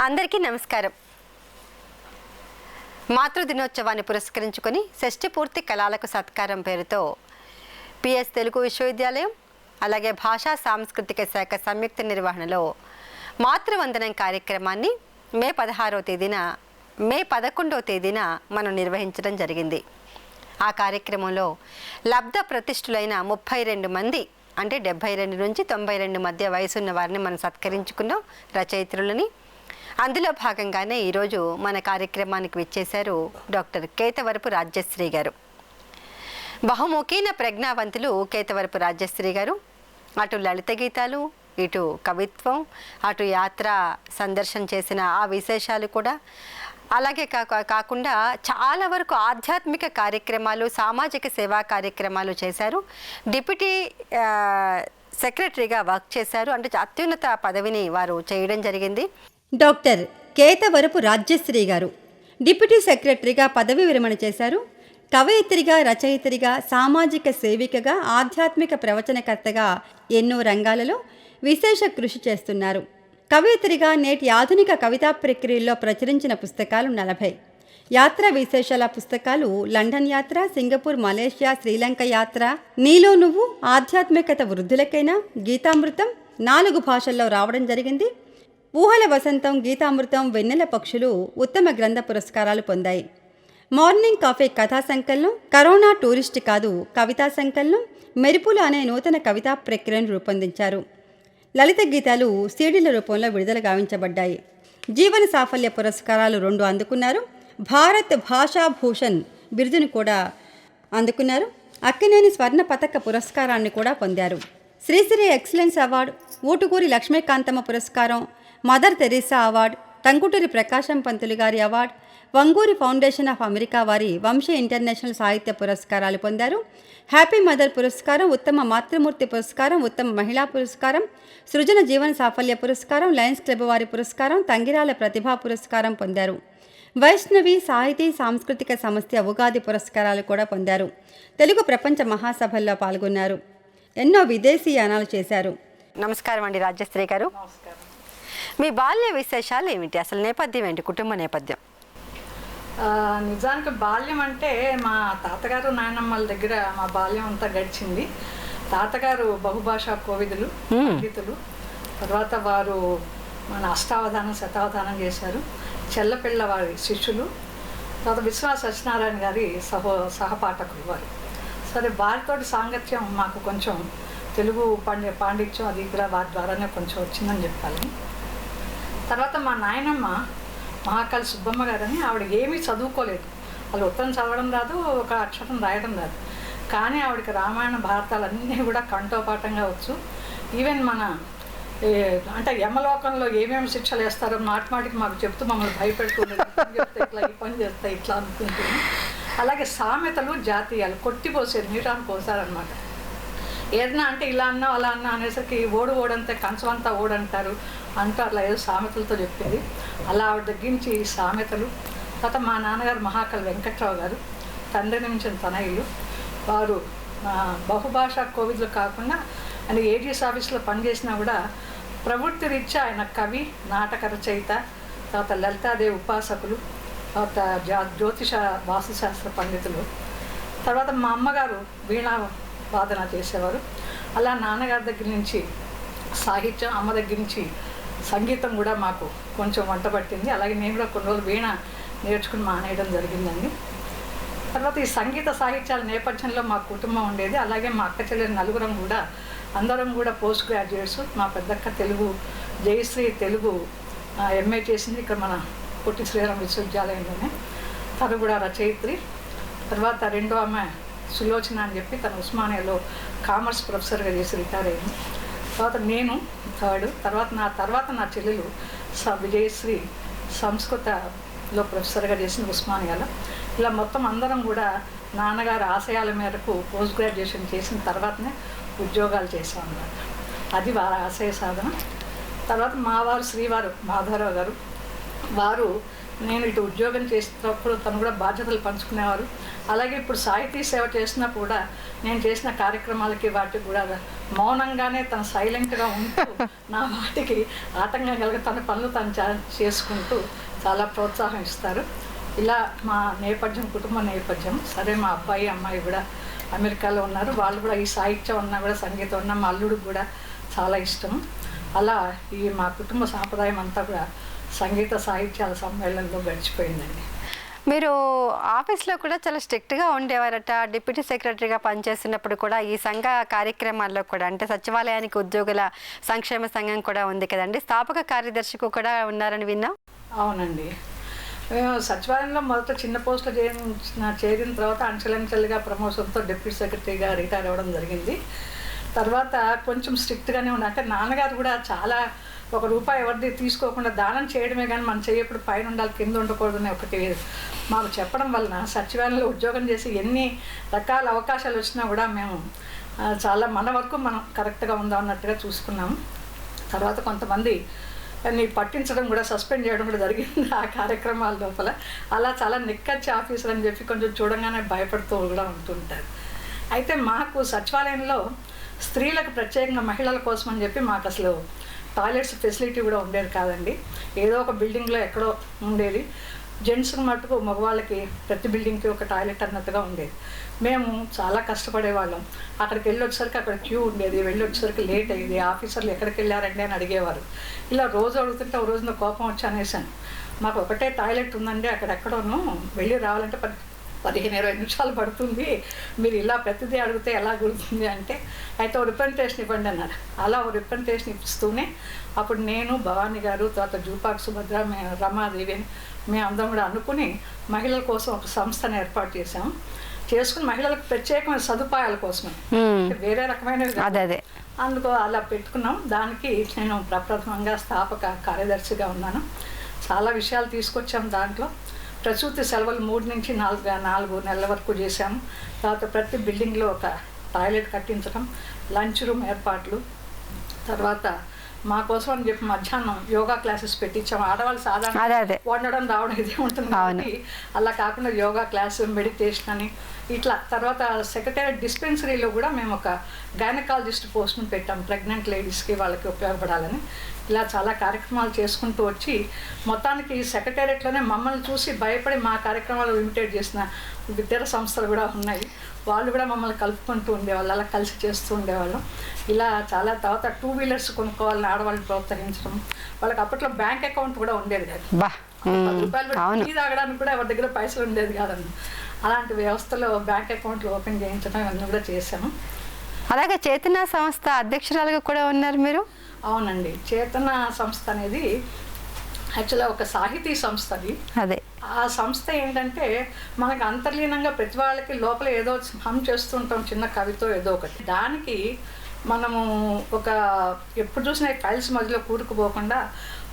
అందరికీ నమస్కారం. మాతృదినోత్సవాన్ని పురస్కరించుకొని షష్ఠి పూర్తి కళాలకు సత్కారం పేరుతో పిఎస్ తెలుగు విశ్వవిద్యాలయం అలాగే భాషా సాంస్కృతిక శాఖ సంయుక్త నిర్వహణలో మాతృవందనం కార్యక్రమాన్ని మే 16వ తేదీన మే 11వ తేదీన మనం నిర్వహించడం జరిగింది. ఆ కార్యక్రమంలో లబ్ధ ప్రతిష్ఠులైన 32 మంది అంటే 72 నుంచి 92 మధ్య వయసున్న వారిని మనం సత్కరించుకున్నాం, రచయిత్రులని. అందులో భాగంగానే ఈరోజు మన కార్యక్రమానికి విచ్చేశారు డాక్టర్ కేతవరపు రాజ్యశ్రీ గారు. బహుముఖీన ప్రజ్ఞావంతులు కేతవరపు రాజ్యశ్రీ గారు. అటు లలిత గీతాలు, ఇటు కవిత్వం, అటు యాత్ర సందర్శన చేసిన ఆ విశేషాలు కూడా, అలాగే కాకుండా చాలా వరకు ఆధ్యాత్మిక కార్యక్రమాలు, సామాజిక సేవా కార్యక్రమాలు చేశారు. డిప్యూటీ సెక్రటరీగా వర్క్ చేశారు. అంటే అత్యున్నత పదవిని వారు చేయడం జరిగింది. డాక్టర్ కేతవరపు రాజ్యశ్రీ గారు డిప్యూటీ సెక్రటరీగా పదవి విరమణ చేశారు. కవయిత్రిగా, రచయిత్రిగా, సామాజిక సేవికగా, ఆధ్యాత్మిక ప్రవచనకర్తగా ఎన్నో రంగాలలో విశేష కృషి చేస్తున్నారు. కవయిత్రిగా నేటి ఆధునిక కవితా ప్రక్రియల్లో ప్రచురించిన పుస్తకాలు 40. యాత్రా విశేషాల పుస్తకాలు లండన్ యాత్ర, సింగపూర్, మలేషియా, శ్రీలంక యాత్ర, నీలో నువ్వు, ఆధ్యాత్మికత వృద్ధులకైనా, గీతామృతం 4 భాషల్లో రావడం జరిగింది. ఊహల వసంతం, గీతామృతం, వెన్నెల పక్షులు ఉత్తమ గ్రంథ పురస్కారాలు పొందాయి. మార్నింగ్ కాఫీ కథా సంకలనం, కరోనా టూరిస్ట్ కాదు కవితా సంకలనం, మెరుపులు అనే నూతన కవితా ప్రక్రియను రూపొందించారు. లలిత గీతాలు సీడీల రూపంలో విడుదల గావించబడ్డాయి. జీవన సాఫల్య పురస్కారాలు 2 అందుకున్నారు. భారత్ భాషాభూషణ్ బిరుదును కూడా అందుకున్నారు. అక్కినేని స్వర్ణ పతక పురస్కారాన్ని కూడా పొందారు. శ్రీశ్రీ ఎక్సలెన్స్ అవార్డు, ఊటుకూరి లక్ష్మీకాంతమ్మ పురస్కారం, mother Teresa award, Tanguturi Prakasam Pantulu గారి award, Vanguri foundation of America వారి వంశీ ఇంటర్నేషనల్ సాహిత్య పురస్కారాలు పొందారు. హ్యాపీ మదర్ పురస్కారం, ఉత్తమ మాతృమూర్తి పురస్కారం, ఉత్తమ మహిళా పురస్కారం, సృజన జీవన సాఫల్య పురస్కారం, లయన్స్ క్లబ్ వారి పురస్కారం, తంగిరాల ప్రతిభా పురస్కారం పొందారు. వైష్ణవి సాహితీ సాంస్కృతిక సంస్థ ఉగాది పురస్కారాలు కూడా పొందారు. తెలుగు ప్రపంచ మహాసభల్లో పాల్గొన్నారు. ఎన్నో విదేశీ యానాలు చేశారు. నమస్కారం అండి రాజ్యశ్రీ గారు. మీ బాల్య విశేషాలు ఏమిటి? అసలు నేపథ్యం ఏంటి? కుటుంబ నేపథ్యం. నిజానికి బాల్యం అంటే మా తాతగారు నాయనమ్మల దగ్గర మా బాల్యం అంతా గడిచింది. తాతగారు బహుభాషా కోవిదులు, పండితులు. తర్వాత వారు మన అష్టావధానం, శతావధానం చేశారు. చెల్లపిళ్ళ వారి శిష్యులు. తర్వాత విశ్వాస సత్యనారాయణ గారి సహపాఠకులు వారు. సరే, వారితోటి సాంగత్యం మాకు కొంచెం తెలుగు పాండిత్యం అది కూడా వారి ద్వారానే కొంచెం వచ్చిందని చెప్పాలి. తర్వాత మా నాయనమ్మ మహాకాళి సుబ్బమ్మ గారని, ఆవిడ ఏమీ చదువుకోలేదు. వాళ్ళు ఉత్తరం చదవడం రాదు, ఒక అక్షరం రాయడం రాదు. కానీ ఆవిడకి రామాయణ భారతాలు అన్నీ కూడా కంఠోపాఠంగా వచ్చు. ఈవెన్ మన అంటే యమలోకంలో ఏమేమి శిక్షలు వేస్తారో మాటికి మాకు చెప్తూ మమ్మల్ని భయపెడుతుంది. ఇట్లా ఈ పని చేస్తాయి ఇట్లా అనుకుంటుంది. అలాగే సామెతలు, జాతీయాలు కొట్టిపోసేది, నీటాన్ని పోసారనమాట. ఏదన్నా అంటే ఇలా అన్నా అలా అన్నా అనేసరికి ఓడంతే కంచమంతా ఓడంటారు అంటూ అట్లా ఏదో సామెతలతో చెప్పేది. అలా ఆవిడ దగ్గర నుంచి సామెతలు. తర్వాత మా నాన్నగారు మహాకవి వెంకట్రావు గారు, తండ్రి నుంచి తనయులు. వారు బహుభాషా కోవిదులు కాకుండా ఆయన ఏజీఎస్ ఆఫీస్లో పనిచేసినా కూడా ప్రవృత్తి రీత్యా ఆయన కవి, నాటక రచయిత. తర్వాత లలితాదేవి ఉపాసకులు, తర్వాత జ్యోతిష వాస్తుశాస్త్ర పండితులు. తర్వాత మా అమ్మగారు వీణా వాదన చేసేవారు. అలా నాన్నగారి దగ్గర నుంచి సాహిత్యం, అమ్మ దగ్గర నుంచి సంగీతం కూడా మాకు కొంచెం వంట పట్టింది. అలాగే నేను కూడా కొన్ని రోజులు వీణ నేర్చుకుని మానేయడం జరిగిందండి. తర్వాత ఈ సంగీత సాహిత్యాల నేపథ్యంలో మా కుటుంబం ఉండేది. అలాగే మా అక్క చెల్లెలు నలుగురం కూడా అందరం కూడా పోస్ట్ గ్రాడ్యుయేట్స్. మా పెద్దక్క తెలుగు జయశ్రీ తెలుగు ఎంఏ చేసింది ఇక్కడ మన పొట్టి శ్రీరామ్ విశ్వవిద్యాలయంలోనే. తను కూడా రచయిత్రి. తర్వాత రెండో ఆమె సులోచన అని చెప్పి తను ఉస్మానియాలో కామర్స్ ప్రొఫెసర్గా చేసి రిటైర్ అయింది. తర్వాత నేను థర్డ్. తర్వాత నా చెల్లెలు విజయశ్రీ సంస్కృతలో ప్రొఫెసర్గా చేసింది ఉస్మానియాలో. ఇలా మొత్తం అందరం కూడా నాన్నగారి ఆశయాల మేరకు పోస్ట్ గ్రాడ్యుయేషన్ చేసిన తర్వాతనే ఉద్యోగాలు చేసాం అన్నమాట. అది వారి ఆశయ సాధన. తర్వాత మా వారు శ్రీవారు మాధవరావు గారు, వారు నేను ఇటు ఉద్యోగం చేసినప్పుడు తను కూడా బాధ్యతలు పంచుకునేవారు. అలాగే ఇప్పుడు సాహితీ సేవ చేసినప్పుడు కూడా నేను చేసిన కార్యక్రమాలకి వాటికి కూడా మౌనంగానే తను సైలెంట్గా ఉంటూ నా వాటికి ఆటంకం కలిగి తన పనులు తను చేసుకుంటూ చాలా ప్రోత్సాహం ఇస్తారు. ఇలా మా నేపథ్యం, కుటుంబ నేపథ్యం. సరే, మా అబ్బాయి అమ్మాయి కూడా అమెరికాలో ఉన్నారు. వాళ్ళు కూడా ఈ సాహిత్యం ఉన్నా కూడా సంగీతం ఉన్నా మా అల్లుడికి కూడా చాలా ఇష్టం. అలా ఈ మా కుటుంబ సాంప్రదాయం అంతా కూడా సంగీత సాహిత్యాల సమ్మేళనంలో గడిచిపోయిందండి. మీరు ఆఫీస్లో కూడా చాలా స్ట్రిక్ట్గా ఉండేవారట. డిప్యూటీ సెక్రటరీగా పనిచేస్తున్నప్పుడు కూడా ఈ సంఘ కార్యక్రమాల్లో కూడా, అంటే సచివాలయానికి ఉద్యోగుల సంక్షేమ సంఘం కూడా ఉంది కదండి, స్థాపక కార్యదర్శికి కూడా ఉన్నారని విన్నాం. అవునండి, మేము సచివాలయంలో మొదట చిన్న పోస్టులో చేరిన తర్వాత అంచెలంచెలుగా ప్రమోషన్తో డిప్యూటీ సెక్రటరీగా రిటైర్ అవ్వడం జరిగింది. తర్వాత కొంచెం స్ట్రిక్ట్గానే ఉంది. అంటే నాన్నగారు కూడా చాలా ₹1 ఎవరిది తీసుకోకుండా దానం చేయడమే కానీ మనం చేయప్పుడు పైన ఉండాలి, కింద ఉండకూడదని ఒకటి మాకు చెప్పడం వలన సచివాలయంలో ఉద్యోగం చేసి ఎన్ని రకాల అవకాశాలు వచ్చినా కూడా మేము చాలా మన వరకు మనం కరెక్ట్గా ఉందాం అన్నట్టుగా చూసుకున్నాము. తర్వాత కొంతమంది పట్టించడం కూడా, సస్పెండ్ చేయడం కూడా జరిగింది ఆ కార్యక్రమాల లోపల. అలా చాలా నిక్కచ్చి ఆఫీసర్ అని చెప్పి కొంచెం చూడంగానే భయపడుతూ కూడా ఉంటుంటారు. అయితే మాకు సచివాలయంలో స్త్రీలకు ప్రత్యేకంగా మహిళల కోసం అని చెప్పి మాకు అసలు టాయిలెట్స్ ఫెసిలిటీ కూడా ఉండేది కాదండి. ఏదో ఒక బిల్డింగ్లో ఎక్కడో ఉండేది. జెంట్స్కి మటుకు మగవాళ్ళకి ప్రతి బిల్డింగ్కి ఒక టాయిలెట్ అన్నట్టుగా ఉండేది. మేము చాలా కష్టపడేవాళ్ళం. అక్కడికి వెళ్ళొచ్చేసరికి అక్కడ క్యూ ఉండేది, వెళ్ళొచ్చేసరికి లేట్ అయ్యేది. ఆఫీసర్లు ఎక్కడికి వెళ్ళారండి అని అడిగేవారు. ఇలా రోజు అడుగుతుంటే ఒక రోజున కోపం వచ్చి అనేసాను, మాకు ఒకటే టాయిలెట్ ఉందండి, అక్కడెక్కడోనూ వెళ్ళి రావాలంటే 15-20 నిమిషాలు పడుతుంది, మీరు ఇలా ప్రతిదీ అడిగితే ఎలా గుర్తుంది అంటే, అయితే ఓ రిప్రజెంటేషన్ ఇవ్వండి అన్నారు. అలా ఓ రిప్రజెంటేషన్ ఇస్తూనే అప్పుడు నేను, భవానీ గారు, తర్వాత జూపాక్ సుభద్ర, రమాదేవి అని మేమందరం కూడా అనుకుని మహిళల కోసం ఒక సంస్థను ఏర్పాటు చేసాము. చేసుకుని మహిళలకు ప్రత్యేకమైన సదుపాయాల కోసమే, వేరే రకమైనవి అదే అందుకో అలా పెట్టుకున్నాం. దానికి నేను ప్రప్రథమంగా స్థాపక కార్యదర్శిగా ఉన్నాను. చాలా విషయాలు తీసుకొచ్చాం. దాంట్లో ప్రసూతి సెలవులు 3 నుంచి 4 నెలల వరకు చేశాము. తర్వాత ప్రతి బిల్డింగ్లో ఒక టాయిలెట్ కట్టించడం, లంచ్ రూమ్ ఏర్పాట్లు, తర్వాత మా కోసం అని చెప్పి మధ్యాహ్నం యోగా క్లాసెస్ పెట్టించాము. ఆడవాళ్ళు సాధారణ వండడం రావడం ఇదే ఉంటుంది కాబట్టి అలా కాకుండా యోగా క్లాసు, మెడిటేషన్ అని ఇట్లా. తర్వాత సెక్రటేరియట్ డిస్పెన్సరీలో కూడా మేము ఒక గైనకాలజిస్ట్ పోస్ట్ను పెట్టాం, ప్రెగ్నెంట్ లేడీస్కి వాళ్ళకి ఉపయోగపడాలని. ఇలా చాలా కార్యక్రమాలు చేసుకుంటూ వచ్చి మొత్తానికి సెక్రటేరియట్లోనే మమ్మల్ని చూసి భయపడి మా కార్యక్రమాలు ఇమిటేట్ చేసిన ఇతర సంస్థలు కూడా ఉన్నాయి. వాళ్ళు కూడా మమ్మల్ని కలుపుకుంటూ ఉండేవాళ్ళు, అలా కలిసి చేస్తూ ఉండేవాళ్ళం. ఇలా చాలా. తర్వాత 2 వీలర్స్ కొనుక్కోవాలని ఆడవాళ్ళని ప్రోత్సహించడం. వాళ్ళకి అప్పట్లో బ్యాంక్ అకౌంట్ కూడా ఉండేది కాదు, ₹10 టీ తాగడానికి కూడా ఎవరి దగ్గర పైసలు ఉండేది కాదండి. అలాంటి వ్యవస్థలో బ్యాంక్ అకౌంట్లు ఓపెన్ చేయించడం ఇవన్నీ కూడా చేశాము. అలాగే చేతన సంస్థ అధ్యక్షురాలుగా కూడా ఉన్నారు మీరు. అవునండి, చేతన సంస్థ అనేది యాక్చువల్గా ఒక సాహితీ సంస్థ. అది అదే ఆ సంస్థ ఏంటంటే మనకు అంతర్లీనంగా ప్రతి వాళ్ళకి లోపల ఏదో హమ్ చేస్తుంటాం, చిన్న కవితో ఏదో ఒకటి. దానికి మనము ఒక ఎప్పుడు చూసినా ఫైల్స్ మధ్యలో కూరుకుపోకుండా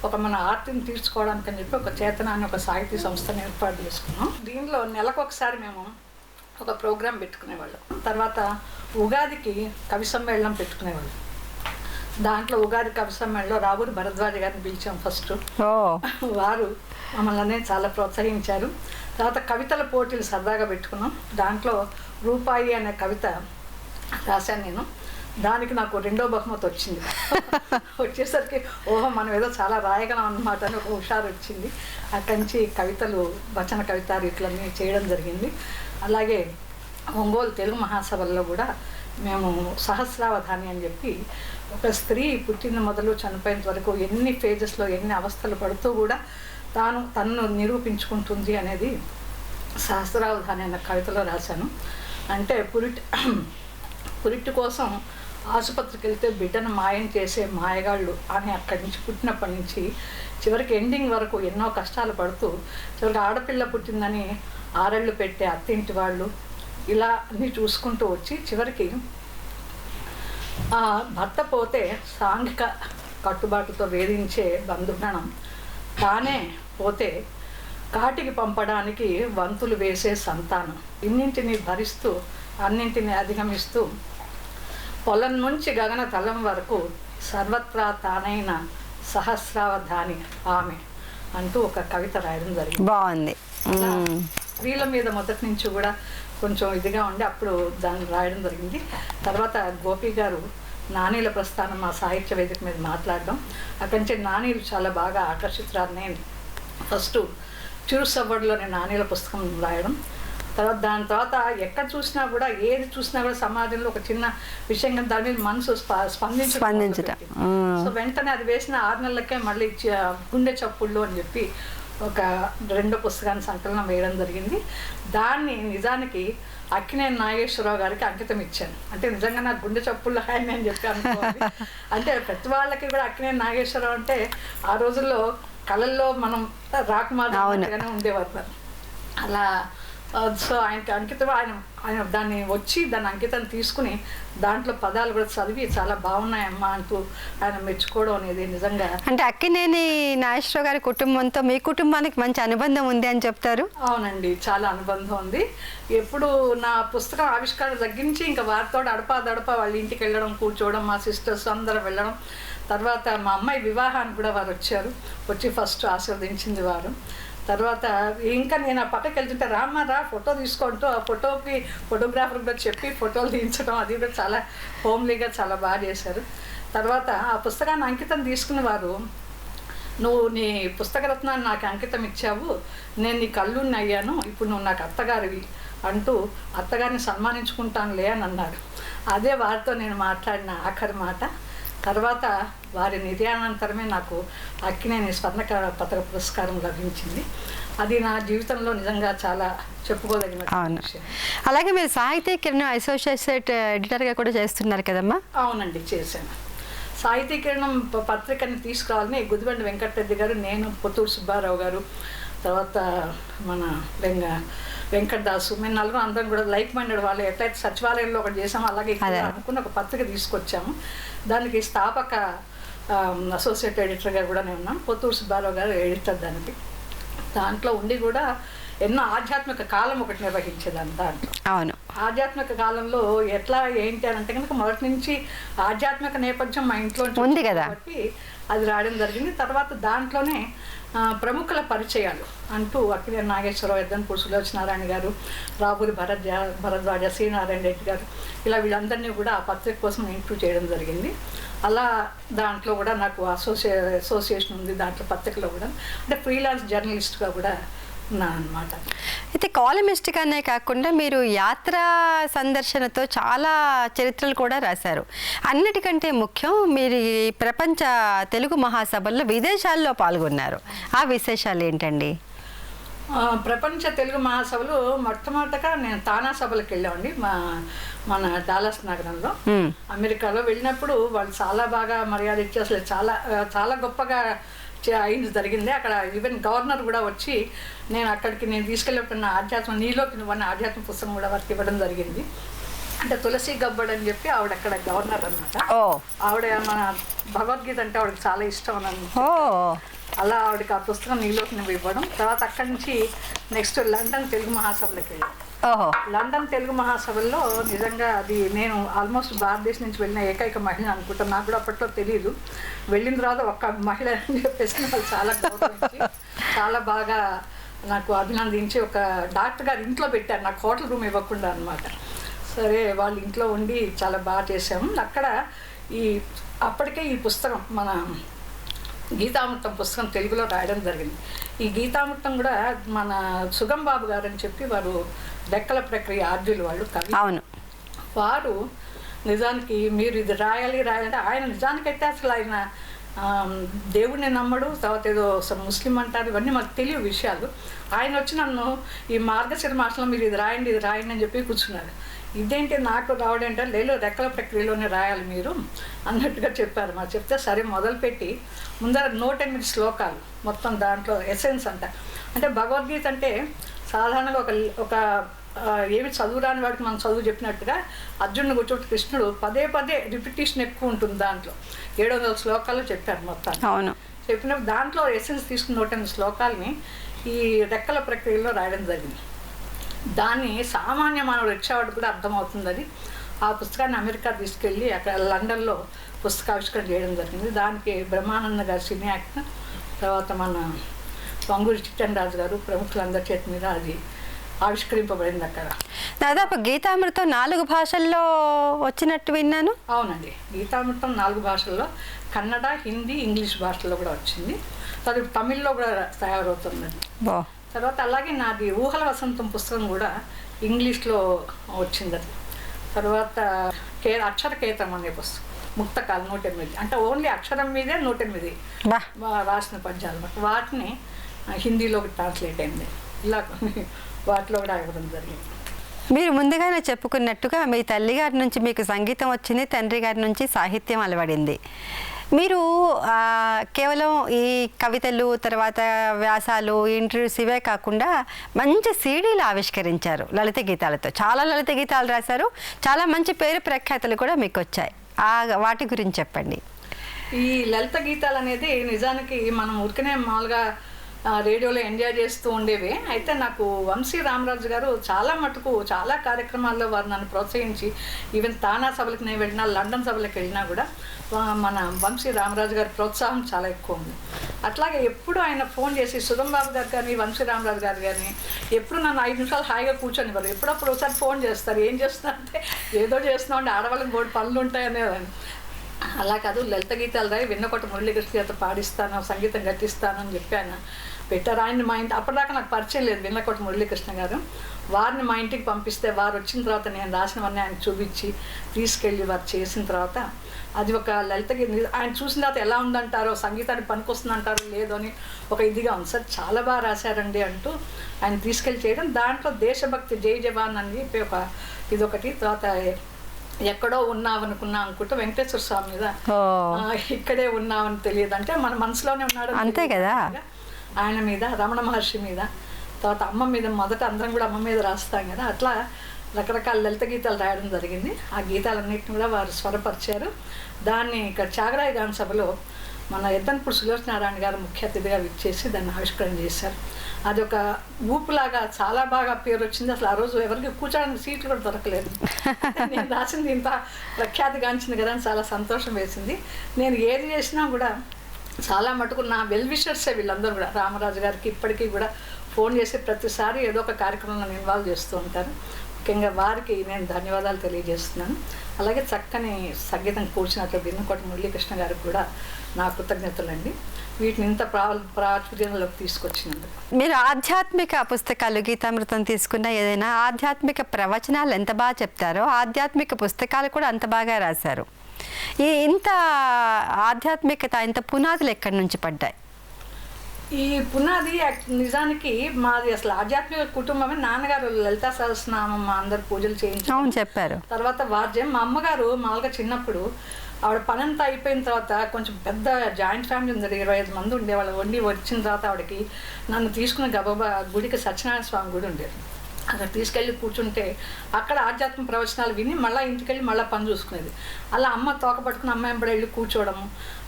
ఒక మన ఆర్తిని తీర్చుకోవడానికి అని చెప్పి ఒక చేతన అని ఒక సాహితీ సంస్థను ఏర్పాటు చేసుకున్నాం. దీనిలో నెలకొకసారి మేము ఒక ప్రోగ్రాం పెట్టుకునేవాళ్ళం. తర్వాత ఉగాదికి కవి సమ్మేళనం పెట్టుకునేవాళ్ళం. దాంట్లో ఉగాది కవి సమ్మేళనంలో రావూరి భరద్వాజ గారిని పిలిచాం ఫస్ట్. వారు మమ్మల్ని చాలా ప్రోత్సహించారు. తర్వాత కవితల పోటీలు సరదాగా పెట్టుకున్నాం. దాంట్లో రూపాయి అనే కవిత రాశాను నేను. దానికి నాకు 2వ బహుమతి వచ్చింది. వచ్చేసరికి ఓహో మనం ఏదో చాలా రాయగలం అన్నమాట అని ఒక హుషారు వచ్చింది. అక్కడి నుంచి కవితలు, వచన కవిత రీతులన్నీ చేయడం జరిగింది. అలాగే ఒంగోలు తెలుగు మహాసభల్లో కూడా మేము సహస్రావధాని అని చెప్పి ఒక స్త్రీ పుట్టిన మొదలు చనిపోయేంత వరకు ఎన్ని ఫేజెస్లో ఎన్ని అవస్థలు పడుతూ కూడా తనను నిరూపించుకుంటుంది అనేది సహస్రావధాని అన్న కవితలో రాశాను. అంటే పురిటి కోసం ఆసుపత్రికి వెళ్తే బిడ్డను మాయం చేసే మాయగాళ్ళు అని అక్కడి నుంచి పుట్టినప్పటి నుంచి చివరికి ఎండింగ్ వరకు ఎన్నో కష్టాలు పడుతూ చివరికి ఆడపిల్ల పుట్టిందని 6 ఏళ్ళు పెట్టే అత్తింటి వాళ్ళు ఇలా అన్నీ చూసుకుంటూ వచ్చి చివరికి భర్త పోతే సాంఘిక కట్టుబాటుతో వేధించే బంధుగణం, తానే పోతే కాటికి పంపడానికి వంతులు వేసే సంతానం, ఇన్నింటిని భరిస్తూ అన్నింటిని అధిగమిస్తూ పొలం నుంచి గగన తలం వరకు సర్వత్రా తానైన సహస్రావధాని ఆమె అంటూ ఒక కవిత రాయడం జరిగింది. బాగుంది. స్త్రీల మీద మొదటి నుంచి కూడా కొంచెం ఇదిగా ఉండి అప్పుడు దాన్ని రాయడం జరిగింది. తర్వాత గోపి గారు నానీల ప్రస్థానం మా సాహిత్య వేదిక మీద మాట్లాడడం, అక్కడి నుంచి నానీలు చాలా బాగా ఆకర్షితురాలు. నేను ఫస్ట్ చిరు సవ్వడిలోని నానీల పుస్తకం రాయడం, తర్వాత దాని తర్వాత ఎక్కడ చూసినా కూడా ఏది చూసినా కూడా సమాజంలో ఒక చిన్న విషయం కానీ దాని మీద మనసు స్పందించడం. సో వెంటనే అది వేసిన 6 నెలలకే మళ్ళీ గుండె చప్పుళ్ళు అని చెప్పి ఒక 2వ పుస్తకాన్ని సంకలనం వేయడం జరిగింది. దాన్ని నిజానికి అక్కినేని నాగేశ్వరరావు గారికి అంకితం ఇచ్చాను. అంటే నిజంగా నాకు గుండె చప్పుళ్ళు ఆయన అని చెప్పి అనుకోవాలి. అంటే ప్రతి వాళ్ళకి కూడా అక్కినేని నాగేశ్వరరావు అంటే ఆ రోజుల్లో కళల్లో మనం రాకుమారుగానే ఉండేవారు. అలా సో ఆయనకి అంకితం, ఆయన దాన్ని దాని అంకితం తీసుకుని దాంట్లో పదాలు కూడా చదివి చాలా బాగున్నాయమ్మా అంటూ ఆయన మెచ్చుకోవడం అనేది నిజంగా. అంటే అక్కినేని నాగేశ్వరరావు గారి కుటుంబంతో మీ కుటుంబానికి మంచి అనుబంధం ఉంది అని చెప్తారు. అవునండి, చాలా అనుబంధం ఉంది. ఎప్పుడు నా పుస్తకం ఆవిష్కరణ తగ్గించి ఇంకా వారితో అడపా వాళ్ళ ఇంటికి వెళ్ళడం, కూర్చోవడం, మా సిస్టర్స్ అందరూ వెళ్ళడం. తర్వాత మా అమ్మాయి వివాహానికి కూడా వారు వచ్చి ఫస్ట్ ఆశీర్వదించింది వారు. తర్వాత ఇంకా నేను ఆ పక్కకి వెళ్తుంటే రా ఫోటో తీసుకుంటూ ఆ ఫోటోకి ఫోటోగ్రాఫర్ కూడా చెప్పి ఫోటోలు తీయించడం అది కూడా చాలా హోమ్లీగా చాలా బాగా చేశారు. తర్వాత ఆ పుస్తకాన్ని అంకితం తీసుకున్న వారు, నువ్వు నీ పుస్తక రత్నాన్ని నాకు అంకితం ఇచ్చావు, నేను నీ కళ్ళుని అయ్యాను, ఇప్పుడు నువ్వు నాకు అత్తగారివి అంటూ అత్తగారిని సన్మానించుకుంటానులే అని అన్నారు. అదే వారితో నేను మాట్లాడిన ఆఖరి మాట. తర్వాత వారి నిర్యాణానంతరమే నాకు అక్కినేని స్వర్ణ పతక పురస్కారం లభించింది. అది నా జీవితంలో నిజంగా చాలా చెప్పుకోదగిన విషయం. అలాగే మీరు సాహితీ కిరణం అసోసియేట్ ఎడిటర్గా కూడా చేస్తున్నారు కదమ్మా? అవునండి, చేశాను. సాహితీ కిరణం పత్రికని తీసుకురావాలని గుదిబండి వెంకటరెడ్డి గారు, నేను, పొత్తూరు సుబ్బారావు గారు, తర్వాత మన వెంకటదాసు, మేము నలుగురు అందరం కూడా లైక్ మైండెడ్ వాళ్ళు ఎట్లయితే సచివాలయంలో ఒకటి చేసామో అలాగే అనుకున్న ఒక పత్రిక తీసుకొచ్చాము. దానికి స్థాపక అసోసియేట్ ఎడిటర్గా కూడా నేను ఉన్నాను. పొత్తూరు సుబ్బారావు గారు ఎడిటర్. దాంట్లో ఉండి కూడా ఎన్నో ఆధ్యాత్మిక కాలం ఒకటి నిర్వహించేదాన్ని. దాంట్లో అవును, ఆధ్యాత్మిక కాలంలో ఎట్లా ఏంటి అని అంటే కనుక మొదటి నుంచి ఆధ్యాత్మిక నేపథ్యం మా ఇంట్లో ఉంది కదా, కాబట్టి అది రాయడం జరిగింది. తర్వాత దాంట్లోనే ప్రముఖుల పరిచయాలు అంటూ అక్కినేని నాగేశ్వరరావు, ఎద్దంపూడి సులోచనారాయణ గారు, రాబూరి భరద్వాజ, శ్రీనారాయణ రెడ్డి గారు, ఇలా వీళ్ళందరినీ కూడా ఆ పత్రిక కోసం ఇంటర్వ్యూ చేయడం జరిగింది. అలా దాంట్లో కూడా నాకు అసోసియేషన్ ఉంది దాంట్లో పత్రికలో కూడా. అంటే ఫ్రీలాన్స్ జర్నలిస్ట్గా కూడా ఉన్నాను అనమాట. అయితే కాలమిస్ట్గానే కాకుండా మీరు యాత్రా సందర్శనతో చాలా చరిత్రలు కూడా రాశారు. అన్నిటికంటే ముఖ్యం మీరు ఈ ప్రపంచ తెలుగు మహాసభల్లో విదేశాల్లో పాల్గొన్నారు. ఆ విశేషాలు ఏంటండి? ప్రపంచ తెలుగు మహాసభలు మొట్టమొదటగా నేను తానా సభలకు వెళ్ళామండి. మన డాలస్ నగరంలో అమెరికాలో వెళ్ళినప్పుడు వాళ్ళు చాలా బాగా మర్యాద ఇచ్చి అసలు చాలా చాలా గొప్పగా అయింది జరిగింది. అక్కడ ఈవెన్ గవర్నర్ కూడా వచ్చి నేను తీసుకెళ్ళిన ఆధ్యాత్మ నీలోకి నువ్వన్న ఆధ్యాత్మ పుస్తకం కూడా వారికి ఇవ్వడం జరిగింది. అంటే తులసి గబ్బడ్ అని చెప్పి ఆవిడ అక్కడ గవర్నర్ అనమాట. ఆవిడ మన భగవద్గీత అంటే ఆవిడకి చాలా ఇష్టం అని అలా ఆవిడకి ఆ పుస్తకం నీలోకి నువ్వు ఇవ్వడం. తర్వాత అక్కడి నుంచి నెక్స్ట్ లండన్ తెలుగు మహాసభలకు వెళ్ళాం. లండన్ తెలుగు మహాసభల్లో నిజంగా అది నేను ఆల్మోస్ట్ భారతదేశం నుంచి వెళ్ళిన ఏకైక మహిళ అనుకుంటాను. నాకు కూడా అప్పట్లో తెలియదు. వెళ్ళిన తర్వాత ఒక్క మహిళ అని చెప్పేసి వాళ్ళు చాలా గౌరవించి చాలా బాగా నాకు అభినందించి ఒక డాక్టర్ గారు ఇంట్లో పెట్టారు, నాకు హోటల్ రూమ్ ఇవ్వకుండా అనమాట. సరే వాళ్ళ ఇంట్లో ఉండి చాలా బాగా చేసాము. అక్కడ అప్పటికే ఈ పుస్తకం మన గీతామృతం పుస్తకం తెలుగులో రాయడం జరిగింది. ఈ గీతామృతం కూడా మన సుగం బాబు గారు అని చెప్పి వారు రెక్కల ప్రక్రియ ఆర్జులు వాళ్ళు కవి. అవును, వారు నిజానికి మీరు ఇది రాయాలి అంటే ఆయన నిజానికైతే అసలు ఆయన దేవుడిని నమ్మడు, తర్వాత ఏదో ముస్లిం అంటారు, ఇవన్నీ మాకు తెలియవు విషయాలు. ఆయన వచ్చి నన్ను ఈ మార్గశిర మాసంలో మీరు ఇది రాయండి అని చెప్పి కూర్చున్నారు. ఇదేంటి నాకు రావడం అంటే లేదు రెక్కల ప్రక్రియలోనే రాయాలి మీరు అన్నట్టుగా చెప్పారు. మాకు చెప్తే సరే మొదలుపెట్టి ముందర 108 శ్లోకాలు మొత్తం దాంట్లో ఎసెన్స్ అంటే భగవద్గీత అంటే సాధారణంగా ఒక ఏమి చదువు రాని వాడికి మనం చదువు చెప్పినట్టుగా అర్జునుడు కూర్చోటి కృష్ణుడు పదే రిపిటేషన్ ఎక్కువ ఉంటుంది. దాంట్లో 700 శ్లోకాలు చెప్పారు మొత్తం. అవును, చెప్పినప్పుడు దాంట్లో ఎసెన్స్ తీసుకున్న 108 శ్లోకాలని ఈ రెక్కల ప్రక్రియలో రాయడం జరిగింది. దాన్ని సామాన్య మానవుడు వచ్చేవాడు కూడా అర్థమవుతుంది. అది ఆ పుస్తకాన్ని అమెరికా తీసుకెళ్ళి అక్కడ లండన్లో పుస్తకావిష్కరణ చేయడం జరిగింది. దానికి బ్రహ్మానంద గారు సినీ యాక్టర్, తర్వాత మన వంగూరి చిట్టనరాజు గారు ప్రముఖులందరి చేతి మీద అది ఆవిష్కరింపబడింది అక్కడ. దాదాపు గీతామృతం 4 భాషల్లో వచ్చినట్టు విన్నాను. అవునండి, గీతామృతం 4 భాషల్లో, కన్నడ, హిందీ, ఇంగ్లీష్ భాషల్లో కూడా వచ్చింది. తర్వాత తమిళ్లో కూడా తయారవుతుందండి. తర్వాత అలాగే నాది ఊహల వసంతం పుస్తకం కూడా ఇంగ్లీష్లో వచ్చింది. తర్వాత అక్షరకేతం అనే పుస్తకం, ముక్తకాలు 108, అంటే ఓన్లీ అక్షరం మీదే 108 రాసిన పద్యాలు, వాటిని హిందీలోకి ట్రాన్స్లేట్ అయింది. ఇలా కొన్ని వాటిలో కూడా ఇవ్వడం జరిగింది. మీరు ముందుగానే చెప్పుకున్నట్టుగా మీ తల్లిగారి నుంచి మీకు సంగీతం వచ్చింది, తండ్రి గారి నుంచి సాహిత్యం అలవడింది. మీరు కేవలం ఈ కవితలు, తర్వాత వ్యాసాలు, ఇంటర్వ్యూస్ ఇవే కాకుండా మంచి సీడీలు ఆవిష్కరించారు లలిత గీతాలతో. చాలా లలిత గీతాలు రాశారు, చాలా మంచి పేరు ప్రఖ్యాతులు కూడా మీకు వచ్చాయి. వాటి గురించి చెప్పండి. ఈ లలిత గీతాలు అనేది నిజానికి మనం ఊరికనే మామూలుగా రేడియోలో ఎంజాయ్ చేస్తూ ఉండేవి. అయితే నాకు వంశీ రామరాజు గారు చాలా మటుకు చాలా కార్యక్రమాల్లో వారు నన్ను ప్రోత్సహించి, ఈవెన్ తానా సభలకు నేను వెళ్ళినా, లండన్ సభలకు వెళ్ళినా కూడా మన వంశీ రామరాజు గారి ప్రోత్సాహం చాలా ఎక్కువ ఉంది. అట్లాగే ఎప్పుడు ఆయన ఫోన్ చేసి సుధంబాబు గారు కానీ, వంశీ రామరాజు గారు కానీ ఎప్పుడు నన్ను 5 నిమిషాలు హాయిగా కూర్చొనివ్వరు. ఎప్పుడప్పుడు ఒకసారి ఫోన్ చేస్తారు, ఏం చేస్తున్నా అంటే ఏదో చేస్తున్నాం అంటే ఆడవాళ్ళకి 3 పనులు ఉంటాయనేదాన్ని. అలా కాదు, లలిత గీతాలు రాయి వెన్నకోట మురళీకృష్ణ చేత పాడిస్తాను, సంగీతం గట్టిస్తాను అని చెప్పాను. పెట్టారు ఆయన మా ఇంటి. అప్పటిదాకా నాకు పరిచయం లేదు వెన్నకోట మురళీకృష్ణ గారు. వారిని మా ఇంటికి పంపిస్తే వారు వచ్చిన తర్వాత నేను రాసినవన్నీ ఆయన చూపించి తీసుకెళ్ళి వారు చేసిన తర్వాత అది ఒక లలిత గీత. ఆయన చూసిన తర్వాత ఎలా ఉందంటారో, సంగీతానికి పనికొస్తుందంటారో లేదో అని ఒక ఇదిగా ఉంది. సార్ చాలా బాగా రాశారండి అంటూ ఆయన తీసుకెళ్ళి చేయడం. దాంట్లో దేశభక్తి జై జవాన్ అని చెప్పి ఒక ఇదొకటి. తర్వాత ఎక్కడో ఉన్నావనుకున్నా అనుకుంటూ వెంకటేశ్వర స్వామి మీద ఇక్కడే ఉన్నావని తెలియదు అంటే మన మనసులోనే ఉన్నాడు అంతే కదా, ఆయన మీద, రమణ మహర్షి మీద, తర్వాత అమ్మ మీద. మొదట అందరం కూడా అమ్మ మీద రాస్తాం కదా, అట్లా రకరకాల లలిత గీతాలు రాయడం జరిగింది. ఆ గీతాలన్నింటినీ కూడా వారు స్వరపరిచారు. దాన్ని ఇక్కడ త్యాగరాయ గాన సభలో మన ఎద్దనపూడి సులోచన నారాయణ గారు ముఖ్య అతిథిగా విచ్చేసి దాన్ని ఆవిష్కరణ చేశారు. అది ఒక ఊపులాగా చాలా బాగా పేరు వచ్చింది. అసలు ఆ రోజు ఎవరికి కూర్చోడానికి సీట్లు కూడా దొరకలేదు. నేను రాసింది ఇంత ప్రఖ్యాతిగాంచింది కదా అని చాలా సంతోషం వేసింది. నేను ఏది చేసినా కూడా చాలా మటుకు నా వెల్ విషర్సే వీళ్ళందరూ కూడా. రామరాజు గారికి ఇప్పటికీ కూడా ఫోన్ చేసి ప్రతిసారి ఏదో ఒక కార్యక్రమంలో నన్ను ఇన్వాల్వ్ చేస్తూ ఉంటారు. ముఖ్యంగా వారికి నేను ధన్యవాదాలు తెలియజేస్తున్నాను. అలాగే చక్కని సంగీతం కూర్చున్నట్లు వెన్నకోట మురళీకృష్ణ గారికి కూడా నా కృతజ్ఞతలండి, వీటిని ఇంత ప్రాచుర్యంలోకి తీసుకొచ్చినందుకు. మీరు ఆధ్యాత్మిక పుస్తకాలు, గీతామృతం తీసుకున్న ఏదైనా ఆధ్యాత్మిక ప్రవచనాలు ఎంత బాగా చెప్తారో, ఆధ్యాత్మిక పుస్తకాలు కూడా అంత బాగా రాశారు. ఇంత ఆధ్యాత్మికత, ఇంత పునాదులు ఎక్కడి నుంచి పడ్డాయి? ఈ పునాది నిజానికి మాది అసలు ఆధ్యాత్మిక కుటుంబమే. నాన్నగారు లలితా సహస్రనామం మా అందరు పూజలు చేయించారు చెప్పారు. తర్వాత వాద్యం. మా అమ్మగారు మామూలుగా చిన్నప్పుడు ఆవిడ పనంతా అయిపోయిన తర్వాత కొంచెం పెద్ద జాయింట్ ఫ్యామిలీ ఉంది, 25 మంది ఉండేవాళ్ళు. వండి వచ్చిన తర్వాత ఆవిడకి నన్ను తీసుకున్న గబాబా గుడికి సత్యనారాయణ స్వామి గుడి ఉండేది. అక్కడ తీసుకెళ్ళి కూర్చుంటే అక్కడ ఆధ్యాత్మ ప్రవచనాలు విని మళ్ళీ ఇంటికెళ్ళి మళ్ళీ పని చూసుకునేది. అలా అమ్మ తోక పట్టుకుని అమ్మ వెంబడి వెళ్ళి కూర్చోవడము.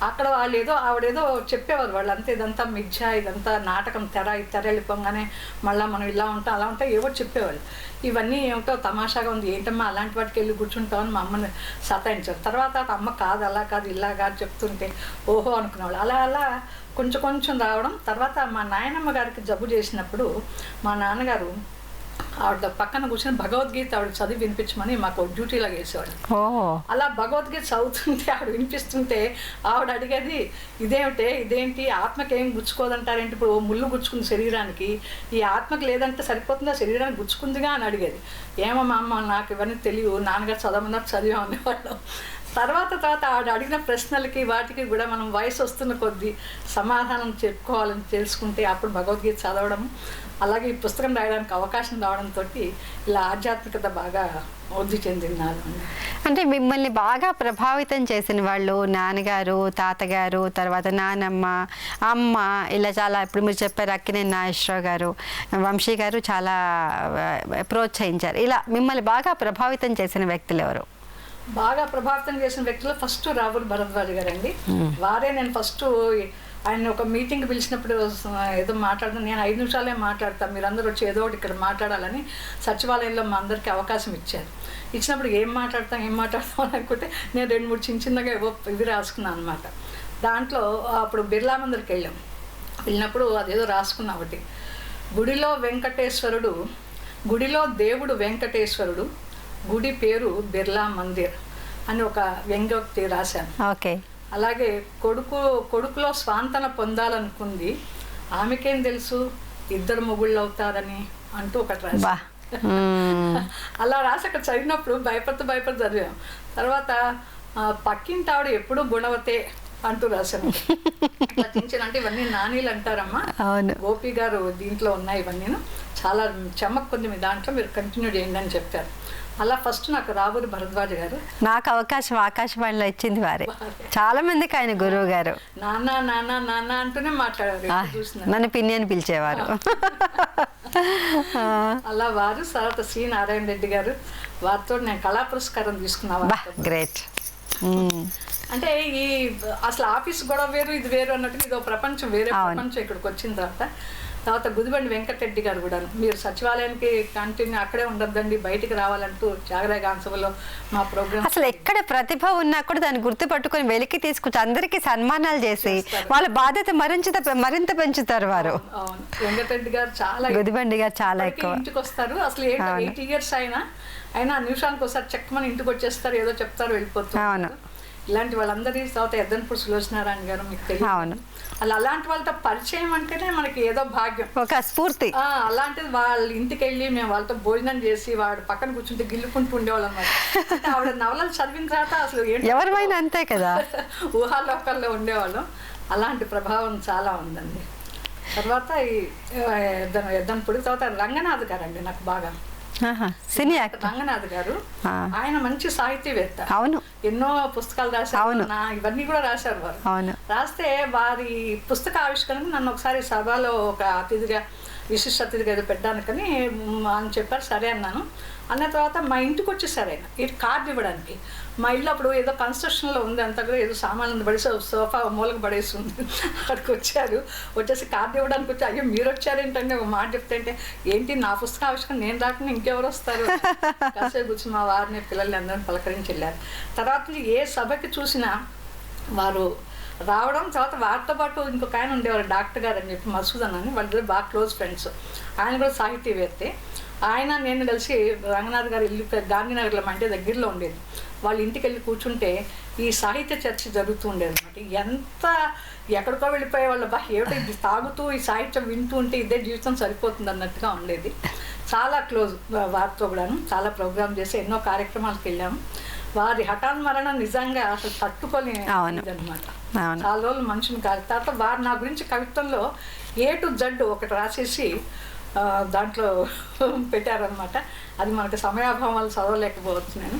అక్కడ వాళ్ళు ఆవిడేదో చెప్పేవారు, వాళ్ళు అంతే ఇదంతా మిథ్య, ఇదంతా నాటకం, తెర వెళ్ళిపోగానే మళ్ళీ మనం ఇలా ఉంటాం అలా ఉంటాం ఏవో చెప్పేవాళ్ళు. ఇవన్నీ ఏమిటో తమాషాగా ఉంది, ఏంటమ్మా అలాంటి వాటికి వెళ్ళి కూర్చుంటామని మా అమ్మని సతాయించారు. తర్వాత అమ్మ కాదు అలా కాదు ఇలా కాదు చెప్తుంటే ఓహో అనుకునేవాళ్ళు. అలా అలా కొంచెం కొంచెం రావడం. తర్వాత మా నాయనమ్మ గారికి జబ్బు చేసినప్పుడు మా నాన్నగారు ఆవిడ పక్కన కూర్చొని భగవద్గీత ఆవిడ చదివి వినిపించమని మాకు డ్యూటీలాగా వేసేవాడు. అలా భగవద్గీత చదువుతుంటే ఆవిడ వినిపిస్తుంటే ఆవిడ అడిగేది, ఇదేంటి ఆత్మకి ఏం గుచ్చుకోదంటారేంటి, ఇప్పుడు ముళ్ళు గుచ్చుకుంది శరీరానికి, ఈ ఆత్మకి లేదంటే సరిపోతుందా, శరీరానికి గుచ్చుకుందిగా అని అడిగేది. ఏమో మా అమ్మ నాకు ఇవన్నీ తెలియదు, నాన్నగారు చదవమన్నారు చదివాం అనేవాళ్ళు. తర్వాత ఆవిడ అడిగిన ప్రశ్నలకి వాటికి కూడా మనం వయసు వస్తున్న కొద్దీ సమాధానం చెప్పుకోవాలని తెలుసుకుంటే అప్పుడు భగవద్గీత చదవడం, అలాగే ఈ పుస్తకం రాయడానికి అవకాశం రావడంతో ఇలా ఆధ్యాత్మికత బాగా వృద్ధి చెందినారు. అంటే మిమ్మల్ని బాగా ప్రభావితం చేసిన వాళ్ళు నాన్నగారు, తాతగారు, తర్వాత నానమ్మ, అమ్మ, ఇలా చాలా. ఇప్పుడు మీరు చెప్పారు అక్కినేని నాగేశ్వరరావు గారు, వంశీ గారు చాలా ప్రోత్సహించారు. ఇలా మిమ్మల్ని బాగా ప్రభావితం చేసిన వ్యక్తులు ఎవరు? బాగా ప్రభావితం చేసిన వ్యక్తులు ఫస్ట్ రావుల భరద్వాజ్ గారండి. వారే నేను ఫస్ట్ ఆయన ఒక మీటింగ్ పిలిచినప్పుడు ఏదో మాట్లాడుతాను, నేను 5 నిమిషాలే మాట్లాడతాను, మీరందరూ వచ్చి ఏదో ఒకటి ఇక్కడ మాట్లాడాలని సచివాలయంలో మా అందరికీ అవకాశం ఇచ్చారు. ఇచ్చినప్పుడు ఏం మాట్లాడతాం అనుకుంటే నేను 2-3 చిన్నగా ఇవి రాసుకున్నాను అనమాట. దాంట్లో అప్పుడు బిర్లా మందిర్కి వెళ్ళాం. వెళ్ళినప్పుడు అదేదో రాసుకున్నా ఒకటి, గుడిలో వెంకటేశ్వరుడు, గుడిలో దేవుడు వెంకటేశ్వరుడు, గుడి పేరు బిర్లా మందిర్ అని ఒక వ్యంగ్యోక్తి రాశాను. ఓకే. అలాగే కొడుకులో స్వాంతన పొందాలనుకుంది, ఆమెకేం తెలుసు ఇద్దరు మొగుళ్ళు అవుతారని అంటూ ఒకటి రాశా. అలా రాసి అక్కడ చదివినప్పుడు భయపడుతూ చదివాం. తర్వాత పక్కింటి ఆవిడ ఎప్పుడూ గుణవతే అంటూ రాశాను. ఇట్లా అంటే ఇవన్నీ నానీలు అంటారమ్మా. గోపి గారు దీంట్లో ఉన్నాయి ఇవన్నీ, చాలా చెమ్మక్ కొంచెం మీ దాంట్లో మీరు కంటిన్యూ చేయండి అని చెప్పారు. అలా ఫస్ట్ నాకు రాబూరి భరద్వాజ్ గారు నాకు అవకాశం ఆకాశవాణిలో ఇచ్చింది వారే. చాలా మందికి ఆయన గురువు గారు. నాన్న నాన్న నాన్న అంటూనే మాట్లాడారు, నన్ను పిన్ని అని పిలిచేవారు. అలా వారు. తర్వాత సి నారాయణ రెడ్డి గారు, వారితో నేను కళా పురస్కారం తీసుకున్నా. గ్రేట్. అంటే ఈ అసలు ఆఫీస్ గొడవ వేరు, ఇది వేరు అన్నట్టు ఇదో ప్రపంచం, వేరే ప్రపంచం ఇక్కడికి వచ్చిన తర్వాత గుదిబండి వెంకటరెడ్డి గారు కూడా, మీరు సచివాలయానికి కంటిన్యూ అక్కడే ఉండొద్దండి, బయటికి రావాలంటూ జాగరాయ సభలో మా ప్రోగ్రామ్. అసలు ఎక్కడ ప్రతిభ ఉన్నా కూడా దాన్ని గుర్తుపట్టుకొని వెలికి తీసుకొచ్చి అందరికీ సన్మానాలు చేసి వాళ్ళ బాధ్యత మరింత పెంచుతారు వారు. అవును, వెంకటరెడ్డి గారు చాలా, గుదిబండి గారు చాలా ఎక్కువ ఇంటికి వస్తారు. అసలు 8 years అయినా నిమిషానికి ఒకసారి చెక్కమని ఇంటికి వచ్చేస్తారు, ఏదో చెప్తారు, వెళ్ళిపోతారు. ఇలాంటి వాళ్ళందరి. తర్వాత ఎద్దనపూడి సులోచనారాయణ గారు, మీకు తెలియదు. అలాంటి వాళ్ళతో పరిచయం అంటేనే మనకి ఏదో భాగ్యం, ఒక స్ఫూర్తి. అలాంటిది వాళ్ళ ఇంటికి వెళ్ళి మేము వాళ్ళతో భోజనం చేసి వాడు పక్కన కూర్చుంటే గిల్లుకుంటూ ఉండేవాళ్ళం అన్నమాట. ఆవిడ నవలలు చదివిన తర్వాత అసలు ఎవరిమైనా అంతే కదా, ఊహాలోకాల్లో ఉండేవాళ్ళం. అలాంటి ప్రభావం చాలా ఉందండి. తర్వాత ఈ ఎద్దనపూడి. తర్వాత రంగనాథ్ గారు అండి నాకు బాగా సినీ యాక్టర్. రంగనాథ్ గారు ఆయన మంచి సాహితీవేత్త. అవును, ఎన్నో పుస్తకాలు రాశారు, ఇవన్నీ కూడా రాశారు వారు. రాస్తే వారి పుస్తక ఆవిష్కరణకు నన్ను ఒకసారి సభలో ఒక అతిథిగా, విశిష్ట అతిథిగా ఏదో పెట్టడానికని అని చెప్పారు. సరే అన్నాను. అన్న తర్వాత మా ఇంటికి వచ్చేసారు ఆయన, ఇది కార్డు ఇవ్వడానికి. మా ఇల్లు అప్పుడు ఏదో కన్స్ట్రక్షన్లో ఉంది, అంతా కూడా ఏదో సామాన్లు పడేసి సోఫా మూలకు పడేసి ఉంది. అక్కడికి వచ్చేసి కార్డు ఇవ్వడానికి వచ్చి, అయ్యో మీరు వచ్చారేంటంటే ఒక మాట చెప్తే, అంటే ఏంటి నా పుస్తకం ఆవిష్కరణ నేను రాకుండా ఇంకెవరు వస్తారు, కాసేపు కూర్చొని మా వారిని పిల్లల్ని అందరిని పలకరించి వెళ్ళారు. తర్వాత ఏ సభకి చూసినా వారు రావడం. తర్వాత వారితో పాటు ఇంకొక ఆయన ఉండేవారు, డాక్టర్ గారు అని చెప్పి, మసూదన్ అని, వాళ్ళిద్దరు బాగా క్లోజ్ ఫ్రెండ్స్. ఆయన కూడా సాహితీవేత్తే. ఆయన నేను కలిసి రంగనాథ్ గారి ఇల్లు గాంధీనగర్లో మా ఇంటి దగ్గరలో ఉండేది. వాళ్ళ ఇంటికి వెళ్ళి కూర్చుంటే ఈ సాహిత్య చర్చ జరుగుతూ ఉండేది అనమాట. ఎంత ఎక్కడికో వెళ్ళిపోయే వాళ్ళ ఏమిటో ఇది తాగుతూ ఈ సాహిత్యం వింటూ ఉంటే ఇదే జీవితం సరిపోతుంది అన్నట్టుగా ఉండేది. చాలా క్లోజ్ వారితో కూడాను. చాలా ప్రోగ్రామ్ చేసి ఎన్నో కార్యక్రమాలకు వెళ్ళాము. వారి హఠాన్మరణం నిజంగా అసలు తట్టుకొని అనమాట. చాలా రోజులు మనుషుని కాదు. తర్వాత వారు నా గురించి కవిత్వంలో A to Z ఒకటి రాసేసి దాంట్లో పెట్టారనమాట. అది మనకు సమయాభావం వల్ల చదవలేకపోవచ్చు నేను.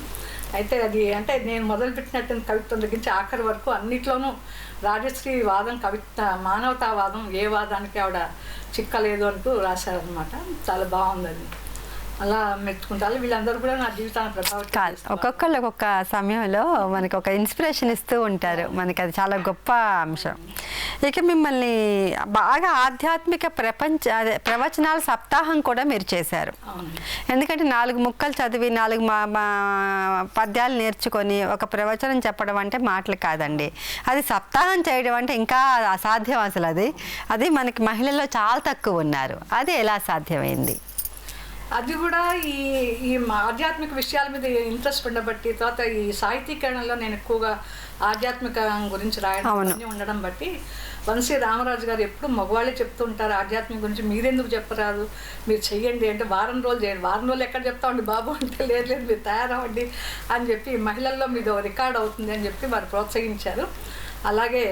అయితే అది అంటే నేను మొదలుపెట్టినట్టు కవిత్వం దగ్గర నుంచి ఆఖరి వరకు అన్నిట్లోనూ రాజశ్రీ వాదం, మానవతావాదం, ఏ వాదానికి ఆవిడ చిక్కలేదు అంటూ రాశారనమాట. చాలా బాగుంది అది. అలా మెచ్చుకుంటారు. వీళ్ళందరూ కూడా నా జీవితాన్ని ప్రభావితం కాదు. ఒక్కొక్కళ్ళు ఒక్కొక్క సమయంలో మనకి ఒక ఇన్స్పిరేషన్ ఇస్తూ ఉంటారు. మనకి అది చాలా గొప్ప అంశం. ఇక మిమ్మల్ని బాగా ఆధ్యాత్మిక ప్రవచనాల సప్తాహం కూడా మీరు చేశారు. ఎందుకంటే 4 ముక్కలు చదివి 4 పద్యాలు నేర్చుకొని ఒక ప్రవచనం చెప్పడం అంటే మాటలు కాదండి. అది సప్తాహం చేయడం అంటే ఇంకా అసాధ్యం అసలు. అది మనకి మహిళల్లో చాలా తక్కువ ఉన్నారు. అది ఎలా సాధ్యమైంది? అది కూడా ఈ ఆధ్యాత్మిక విషయాల మీద ఇంట్రెస్ట్ ఉండబట్టి, తర్వాత ఈ సాహితీకరణలో నేను ఎక్కువగా ఆధ్యాత్మిక గురించి రాయడం ఉండడం బట్టి, వంశీ రామరాజు గారు ఎప్పుడు మగవాళ్ళే చెప్తూ ఉంటారు ఆధ్యాత్మిక గురించి, మీరెందుకు చెప్పరాదు, మీరు చెయ్యండి అంటే, వారం రోజులు చేయండి. వారం రోజులు ఎక్కడ చెప్తామండి బాబు అంటే, లేదు మీరు తయారవ్వండి అని చెప్పి, మహిళల్లో మీది రికార్డ్ అవుతుంది అని చెప్పి వారు ప్రోత్సహించారు. అలాగే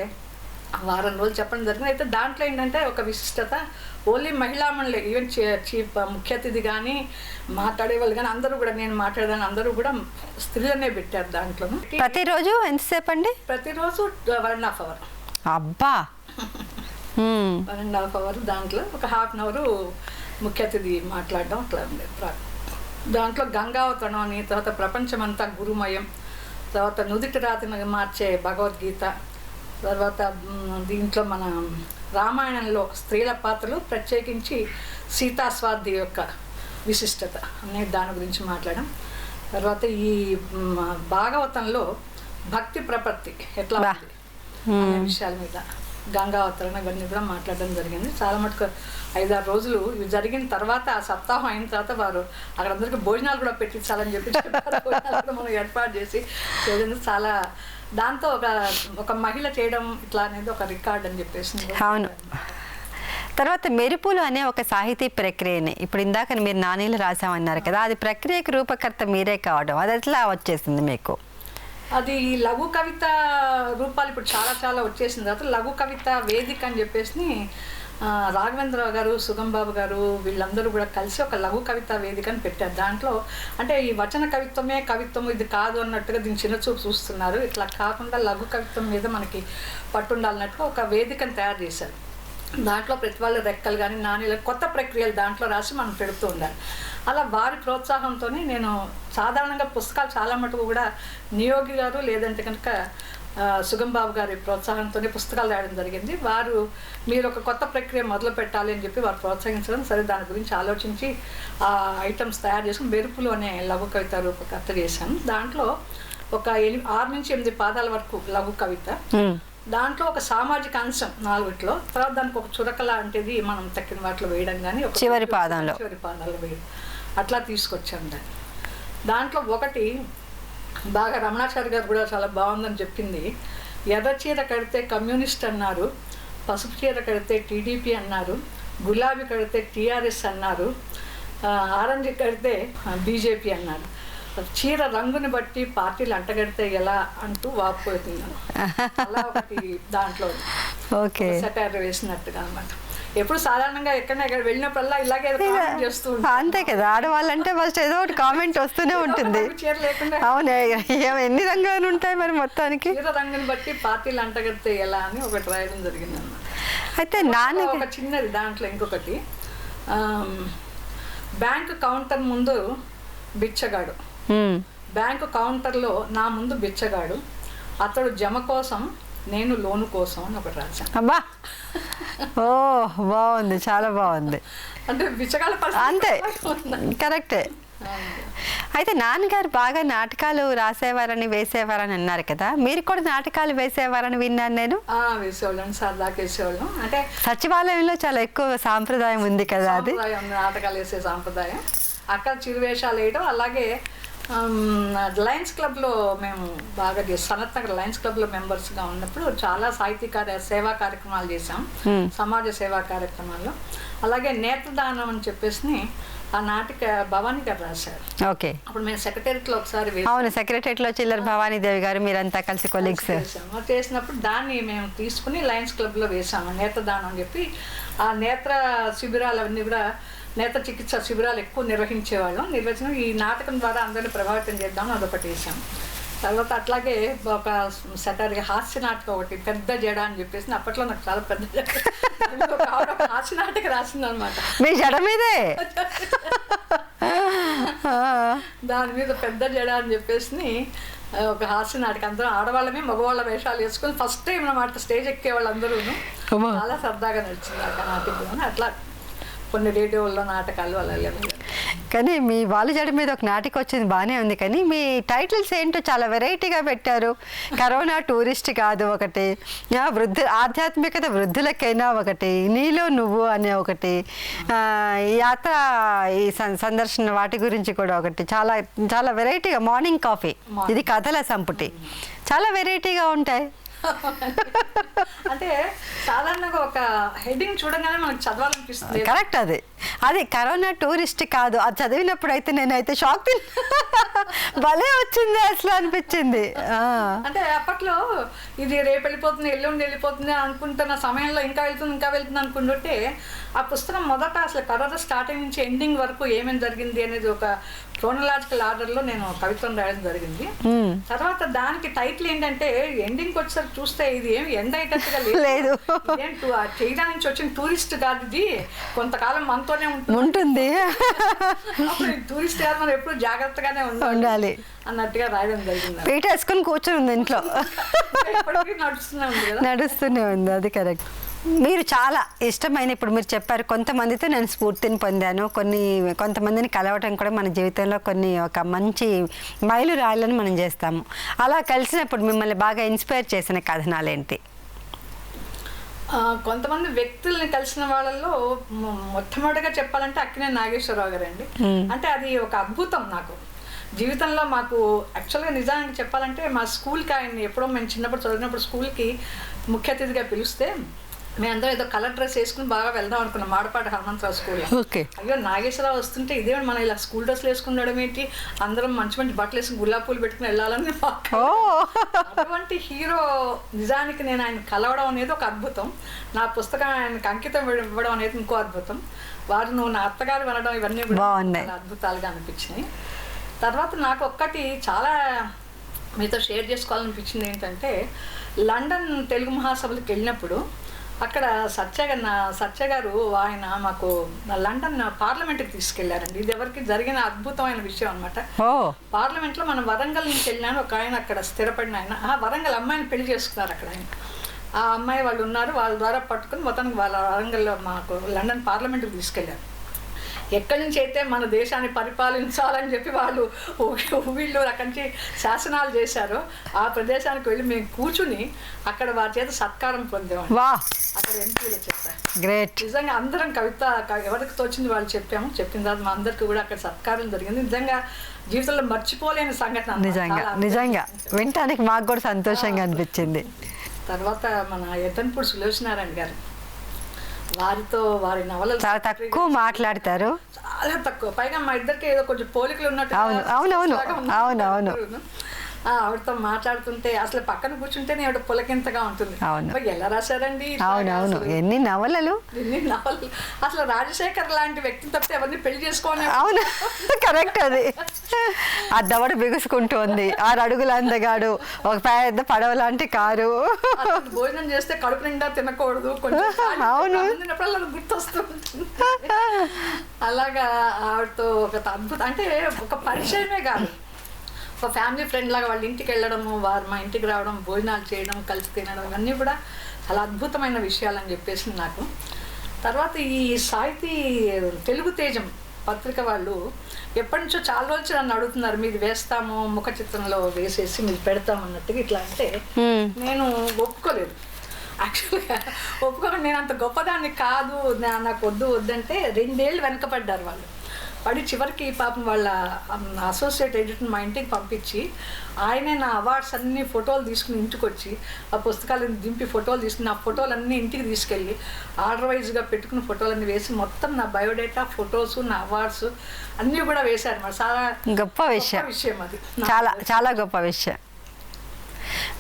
వారం రోజులు చెప్పడం జరిగింది. అయితే దాంట్లో ఏంటంటే ఒక విశిష్టత, ఓన్లీ మహిళామణులే, ఈవెన్ చీఫ్ ముఖ్య అతిథి కానీ మాట్లాడే వాళ్ళు కానీ అందరూ కూడా, నేను మాట్లాడదాన్ని అందరూ కూడా స్త్రీలనే పెట్టారు. దాంట్లో ప్రతిరోజు ఎంతసేపు అండి? ప్రతిరోజు 1.5 hours. అబ్బా, 1.5 hours. దాంట్లో ఒక 1/2 hour ముఖ్య అతిథి మాట్లాడడం అట్లా ఉండేది. దాంట్లో గంగావతరణం అని, తర్వాత ప్రపంచమంతా గురుమయం, తర్వాత నుదిటి రాతిని మార్చే భగవద్గీత, తర్వాత దీంట్లో మన రామాయణంలో స్త్రీల పాత్రలు, ప్రత్యేకించి సీతాస్వాతి యొక్క విశిష్టత అనే దాని గురించి మాట్లాడడం. తర్వాత ఈ భాగవతంలో భక్తి ప్రపత్తి ఎట్లా ఉంది అనే విషయాల మీద గంగా అవతరణ ఇవన్నీ కూడా మాట్లాడడం జరిగింది. చాలా మటుకు 5-6 రోజులు ఇవి జరిగిన తర్వాత ఆ సప్తాహం అయిన తర్వాత వారు అక్కడ అందరికీ భోజనాలు కూడా పెట్టించాలని చెప్పి చెప్పారు. భోజనాలు కూడా మనం ఏర్పాటు చేసి చేయడం చాలా దాంతో ఒక మహిళ చేయడం ఇట్లా అనేది ఒక రికార్డ్ అని చెప్పేసి. అవును. తర్వాత మెరుపులు అనే ఒక సాహితీ ప్రక్రియని ఇప్పుడు ఇందాక మీరు నానీలు రాసామన్నారు కదా, అది ప్రక్రియకు రూపకర్త మీరే కావడం, అది ఎట్లా వచ్చేసింది మీకు? అది లఘు కవిత రూపాలు ఇప్పుడు చాలా చాలా వచ్చేసిన తర్వాత లఘు కవిత వేదిక అని చెప్పేసి రాఘవేంద్రరావు గారు, సుగం బాబు గారు వీళ్ళందరూ కూడా కలిసి ఒక లఘు కవిత వేదికని పెట్టారు. దాంట్లో అంటే ఈ వచన కవిత్వమే కవిత్వం ఇది కాదు అన్నట్టుగా దీన్ని చిన్నచూపు చూస్తున్నారు. ఇట్లా కాకుండా లఘు కవిత్వం మీద మనకి పట్టుండాలన్నట్టుగా ఒక వేదికను తయారు చేశారు. దాంట్లో ప్రతి వాళ్ళ రెక్కలు కానీ నాణ్యాలు కొత్త ప్రక్రియలు దాంట్లో రాసి మనం పెడుతూ ఉండాలి. అలా వారి ప్రోత్సాహంతోనే నేను సాధారణంగా పుస్తకాలు చాలా మటుకు కూడా నియోగి గారు లేదంటే కనుక సుగం బాబు గారి ప్రోత్సాహంతోనే పుస్తకాలు రాయడం జరిగింది. వారు మీరు ఒక కొత్త ప్రక్రియ మొదలు పెట్టాలి అని చెప్పి వారు ప్రోత్సహించడం, సరే దాని గురించి ఆలోచించి ఆ ఐటమ్స్ తయారు చేసుకుని మెరుపులు అనే లఘు కవిత రూపకర్త చేశాను. దాంట్లో ఒక 6 నుంచి 8 పాదాల వరకు లఘు కవిత, దాంట్లో ఒక సామాజిక అంశం 4లో, తర్వాత దానికి ఒక చురక లాంటిది మనం తక్కిన వాటిలో వేయడం కానీ చివరి పాదాల్లో వేయడం అట్లా తీసుకొచ్చాం. దాంట్లో ఒకటి బాగా రమణాచారి గారు కూడా చాలా బాగుందని చెప్పింది. ఎర్ర చీర కడితే కమ్యూనిస్ట్ అన్నారు, పసుపు చీర కడితే టీడీపీ అన్నారు, గులాబీ కడితే టీఆర్ఎస్ అన్నారు, ఆరెంజ్ కడితే బీజేపీ అన్నారు, చీర రంగుని బట్టి పార్టీలు అంటగడితే ఎలా అంటూ వాపోతున్నాను. అలా ఒకటి దాంట్లో సెటైర్ వేసినట్టుగా అన్నమాట. ఎప్పుడు సాధారణంగా ఎక్కడైనా వెళ్ళినప్పుడల్లా ఇలాగే చేస్తూ అంతే కదా, ఆడవాళ్ళంటే ఫస్ట్ ఏదో ఒకటి కామెంట్ వస్తూనే ఉంటుంది. చీర లేకుండా అవునే, ఎన్ని రంగులు ఉంటాయి మరి మొత్తానికి. చీర రంగుని బట్టి పార్టీలు అంటగడితే ఎలా అని ఒకటి రాయడం జరిగింది అన్నమాట. అయితే నాన్న ఒక చిన్నది దాంట్లో ఇంకొకటి, బ్యాంకు కౌంటర్ ముందు బిచ్చగాడు, బ్యాంకు కౌంటర్లో నా ముందు బిచ్చగాడు, అతడు జమ కోసం నేను లోను కోసం అని ఒకటి రాశాను. అబ్బా, ఓ బాగుంది, చాలా బాగుంది. అంటే బిచ్చగాళ్ళ అంతే, కరెక్టే. అయితే నాన్నగారు బాగా నాటకాలు రాసేవారని వేసేవారని అన్నారు కదా, మీరు కూడా నాటకాలు వేసేవారని విన్నాను నేను. వేసేవాళ్ళం, సరదాకి వేసేవాళ్ళం. అంటే సచివాలయంలో చాలా ఎక్కువ సాంప్రదాయం ఉంది కదా, అది నాటకాలు వేసే సాంప్రదాయం. అక్కడ చిరువేషాలు వేయడం, అలాగే లయన్స్ క్లబ్లో మేము బాగా సనత్ నగర్ లయన్స్ క్లబ్లో మెంబర్స్గా ఉన్నప్పుడు చాలా సాహిత్య సేవా కార్యక్రమాలు చేసాం, సమాజ సేవా కార్యక్రమాల్లో. అలాగే నేత్రదానం అని చెప్పేసి ఆ నాటిక భవానీ గారు రాశారు. ఓకే, అప్పుడు మేము సెక్రటేరియట్లో ఒకసారి అవును, సెక్రటేరియట్లో చిల్లర భవానీ దేవి గారు మీరంతా కలిసి కొలీగ్స్ చేసినప్పుడు దాన్ని మేము తీసుకుని లయన్స్ క్లబ్లో వేసాము నేత్రదానం అని చెప్పి. ఆ నేత్ర శిబిరాలు అవన్నీ కూడా నేత్ర చికిత్స శిబిరాలు ఎక్కువ నిర్వహించేవాళ్ళం. ఈ నాటకం ద్వారా అందరినీ ప్రభావితం చేద్దామని అదొకటి వేసాం. తర్వాత అట్లాగే ఒక సెటర్గా హాస్య నాటకం ఒకటి, పెద్ద జడ అని చెప్పేసి. అప్పట్లో నాకు చాలా పెద్ద హాస్య నాటకం రాసింది అనమాట. మీ జడ మీదే దాని మీద పెద్ద జడ అని చెప్పేసి ఒక హాస్య నాటకం. అందరూ ఆడవాళ్ళమే మగవాళ్ళ వేషాలు వేసుకొని ఫస్ట్ టైం అన్నమాట స్టేజ్ ఎక్కే వాళ్ళందరూ. చాలా సరదాగా నడిచింది ఆ నాటకం. అట్లా కొన్ని రేడియోల్లో నాటకాలు అలా లేవు. కానీ మీ వాళ్ళ జడ మీద ఒక నాటిక వచ్చింది బాగానే ఉంది, కానీ మీ టైటిల్స్ ఏంటో చాలా వెరైటీగా పెట్టారు. కరోనా టూరిస్ట్ కాదు ఒకటి, ఆధ్యాత్మికత వృద్ధులకైనా ఒకటి, నీలో నువ్వు అనే ఒకటి, యాత్ర ఈ సందర్శన వాటి గురించి కూడా ఒకటి, చాలా చాలా వెరైటీగా. మార్నింగ్ కాఫీ, ఇది కథల సంపుటి, చాలా వెరైటీగా ఉంటాయి. అంటే సాధారణంగా ఒక హెడ్డింగ్ చూడగానే మనకు చదవాలనిపిస్తుంది. కరెక్ట్, అది కరోనా టూరిస్ట్ కాదు. అది చదివినప్పుడు అయితే నేనైతే షాక్ భలే వచ్చింది అసలు అనిపించింది. అంటే అప్పట్లో ఇది రేపు వెళ్ళిపోతుంది ఎల్లుండి వెళ్ళిపోతుంది అనుకుంటున్న సమయంలో ఇంకా వెళ్తుంది అనుకుంటుంటే ఆ పుస్తకం మొదట అసలు కరోనా స్టార్టింగ్ నుంచి ఎండింగ్ వరకు ఏమేమి జరిగింది అనేది ఒక క్రోనలాజికల్ ఆర్డర్లో నేను కవిత్వం రాయడం జరిగింది. తర్వాత దానికి టైటిల్ ఏంటంటే ఎండింగ్కి వచ్చేసరికి చూస్తే ఇది ఏమి ఎండ్ అయ్యేటట్టుగా లేదు, చైనా నుంచి వచ్చిన టూరిస్ట్ కాదు, ఇది కొంతకాలం మనతోనే ఉంటుంది, టూరిస్ట్ కాదు, మనం ఎప్పుడు జాగ్రత్తగానే ఉండాలి అన్నట్టుగా రాయడం జరిగింది. పీట వేసుకొని కూర్చొని ఉంది ఇంట్లో, నడుస్తూనే ఉంది. అది కరెక్ట్. మీరు చాలా ఇష్టమైన, ఇప్పుడు మీరు చెప్పారు కొంతమందితో నేను స్ఫూర్తిని పొందాను, కొంతమందిని కలవటం కూడా మన జీవితంలో కొన్ని ఒక మంచి మైలురాళ్ళని మనం చేస్తాము. అలా కలిసినప్పుడు మిమ్మల్ని బాగా ఇన్స్పైర్ చేసిన కథనాలు ఏంటి? కొంతమంది వ్యక్తుల్ని కలిసిన వాళ్ళల్లో మొట్టమొదటిగా చెప్పాలంటే అక్కినేని నాగేశ్వరరావు గారండి. అంటే అది ఒక అద్భుతం నాకు జీవితంలో. మాకు యాక్చువల్గా నిజానికి చెప్పాలంటే మా స్కూల్కి ఆయన్ని ఎప్పుడో మేము చిన్నప్పుడు చదివినప్పుడు స్కూల్కి ముఖ్య అతిథిగా పిలిస్తే మేమందరం ఏదో కలర్ డ్రెస్ వేసుకుని బాగా వెళ్దాం అనుకున్నాం మాడపాటి హనుమంతరావు స్కూల్. అయ్యో నాగేశ్వరరావు వస్తుంటే ఇదేమిటి మనం ఇలా స్కూల్ డ్రెస్లు వేసుకున్నాడం ఏంటి, అందరం మంచి మంచి బట్టలు వేసుకుని గులాబీ పూలు పెట్టుకుని వెళ్ళాలని. అటువంటి హీరో నిజానికి నేను ఆయన కలవడం అనేది ఒక అద్భుతం. నా పుస్తకం ఆయనకి అంకితం ఇవ్వడం అనేది ఇంకో అద్భుతం. వారు నువ్వు నా అత్తగారు వినడం ఇవన్నీ కూడా అద్భుతాలుగా అనిపించినాయి. తర్వాత నాకు ఒక్కటి చాలా మీతో షేర్ చేసుకోవాలనిపించింది ఏంటంటే, లండన్ తెలుగు మహాసభలకు వెళ్ళినప్పుడు అక్కడ సత్య గారు ఆయన మాకు లండన్ పార్లమెంట్కి తీసుకెళ్లారండి. ఇది ఎవరికి జరిగిన అద్భుతమైన విషయం అనమాట. పార్లమెంట్లో మనం వరంగల్ నుంచి వెళ్ళినాను. ఒక ఆయన అక్కడ స్థిరపడిన ఆయన వరంగల్ అమ్మాయిని పెళ్లి చేసుకున్నారు అక్కడ ఆయన. ఆ అమ్మాయి వాళ్ళు ఉన్నారు, వాళ్ళ ద్వారా పట్టుకుని మొత్తానికి వాళ్ళ వరంగల్లో మాకు లండన్ పార్లమెంట్కి తీసుకెళ్లారు. ఎక్కడి నుంచి అయితే మన దేశాన్ని పరిపాలించాలని చెప్పి వాళ్ళు వీళ్ళు అక్కడి నుంచి శాసనాలు చేశారో ఆ ప్రదేశానికి వెళ్ళి మేము కూర్చుని అక్కడ వారి చేత సత్కారం పొందాము. అక్కడ ఎంపీలు చెప్పారు. గ్రేట్. నిజంగా అందరం కవిత ఎవరికి తోచింది వాళ్ళు చెప్పిన తర్వాత మా అందరికీ కూడా అక్కడ సత్కారం జరిగింది. నిజంగా జీవితంలో మర్చిపోలేని సంఘటన. నిజంగా వినటానికి మాకు కూడా సంతోషంగా అనిపించింది. తర్వాత మన ఎత్తన్పూడి సులోచనారాయణ గారు, వారితో వారి నవలలు చాలా తక్కువ మాట్లాడతారు, చాలా తక్కువ. పైగా మా ఇద్దరికి ఏదో కొంచెం పోలికలు ఉన్నట్టు. అవునవును. ఆవిడతో మాట్లాడుతుంటే అసలు పక్కన కూర్చుంటేనే ఆవిడ పులకింతగా ఉంటుంది. ఎలా రాశారండి, అవునవును, ఎన్ని నవలలు. అసలు రాజశేఖర్ లాంటి వ్యక్తిని తప్పితే ఎవరిని పెళ్లి చేసుకోవాలి. అవును, కరెక్ట్. అది ఆ దవడ బిగుసుకుంటోంది, 6 అడుగుల అందగాడు, ఒక పెద్ద పడవ లాంటి కారు. భోజనం చేస్తే కడుపు నిండా తినకూడదు, కొంచెం గుర్తొస్తూ ఉంటుంది. అలాగా ఆవిడతో ఒక అద్భుతం, అంటే ఒక పరిచయమే కాదు, ఒక ఫ్యామిలీ ఫ్రెండ్ లాగా వాళ్ళ ఇంటికి వెళ్ళడము, వారు మా ఇంటికి రావడం, భోజనాలు చేయడం, కలిసి తినడం, ఇవన్నీ కూడా చాలా అద్భుతమైన విషయాలని చెప్పేసి నాకు. తర్వాత ఈ సాహితీ తెలుగు తేజం పత్రిక వాళ్ళు ఎప్పటి నుంచో చాలా రోజులు నన్ను అడుగుతున్నారు, మీది వేస్తాము, ముఖ చిత్రంలో వేసేసి మీరు పెడతామన్నట్టుగా. ఇట్లా అంటే నేను ఒప్పుకోలేదు. యాక్చువల్గా ఒప్పుకోకుండా నేను అంత గొప్పదాన్ని కాదు, నాకు వద్దంటే 2 ఏళ్ళు వెనకపడ్డారు వాళ్ళు. పడి చివరికి పాపం వాళ్ళ అసోసియేట్ ఎడిటర్ మా ఇంటికి పంపించి ఆయనే నా అవార్డ్స్ అన్ని ఫోటోలు తీసుకుని ఇంటికి వచ్చి ఆ పుస్తకాలను దింపి ఫోటోలు తీసుకుని ఆ ఫోటోలన్నీ ఇంటికి తీసుకెళ్ళి ఆర్డర్ వైజ్గా పెట్టుకున్న ఫోటోలన్నీ వేసి మొత్తం నా బయోడేటా, ఫొటోస్, నా అవార్డ్స్ అన్నీ కూడా వేశారు. మరి చాలా గొప్ప విషయం అది, చాలా గొప్ప విషయం.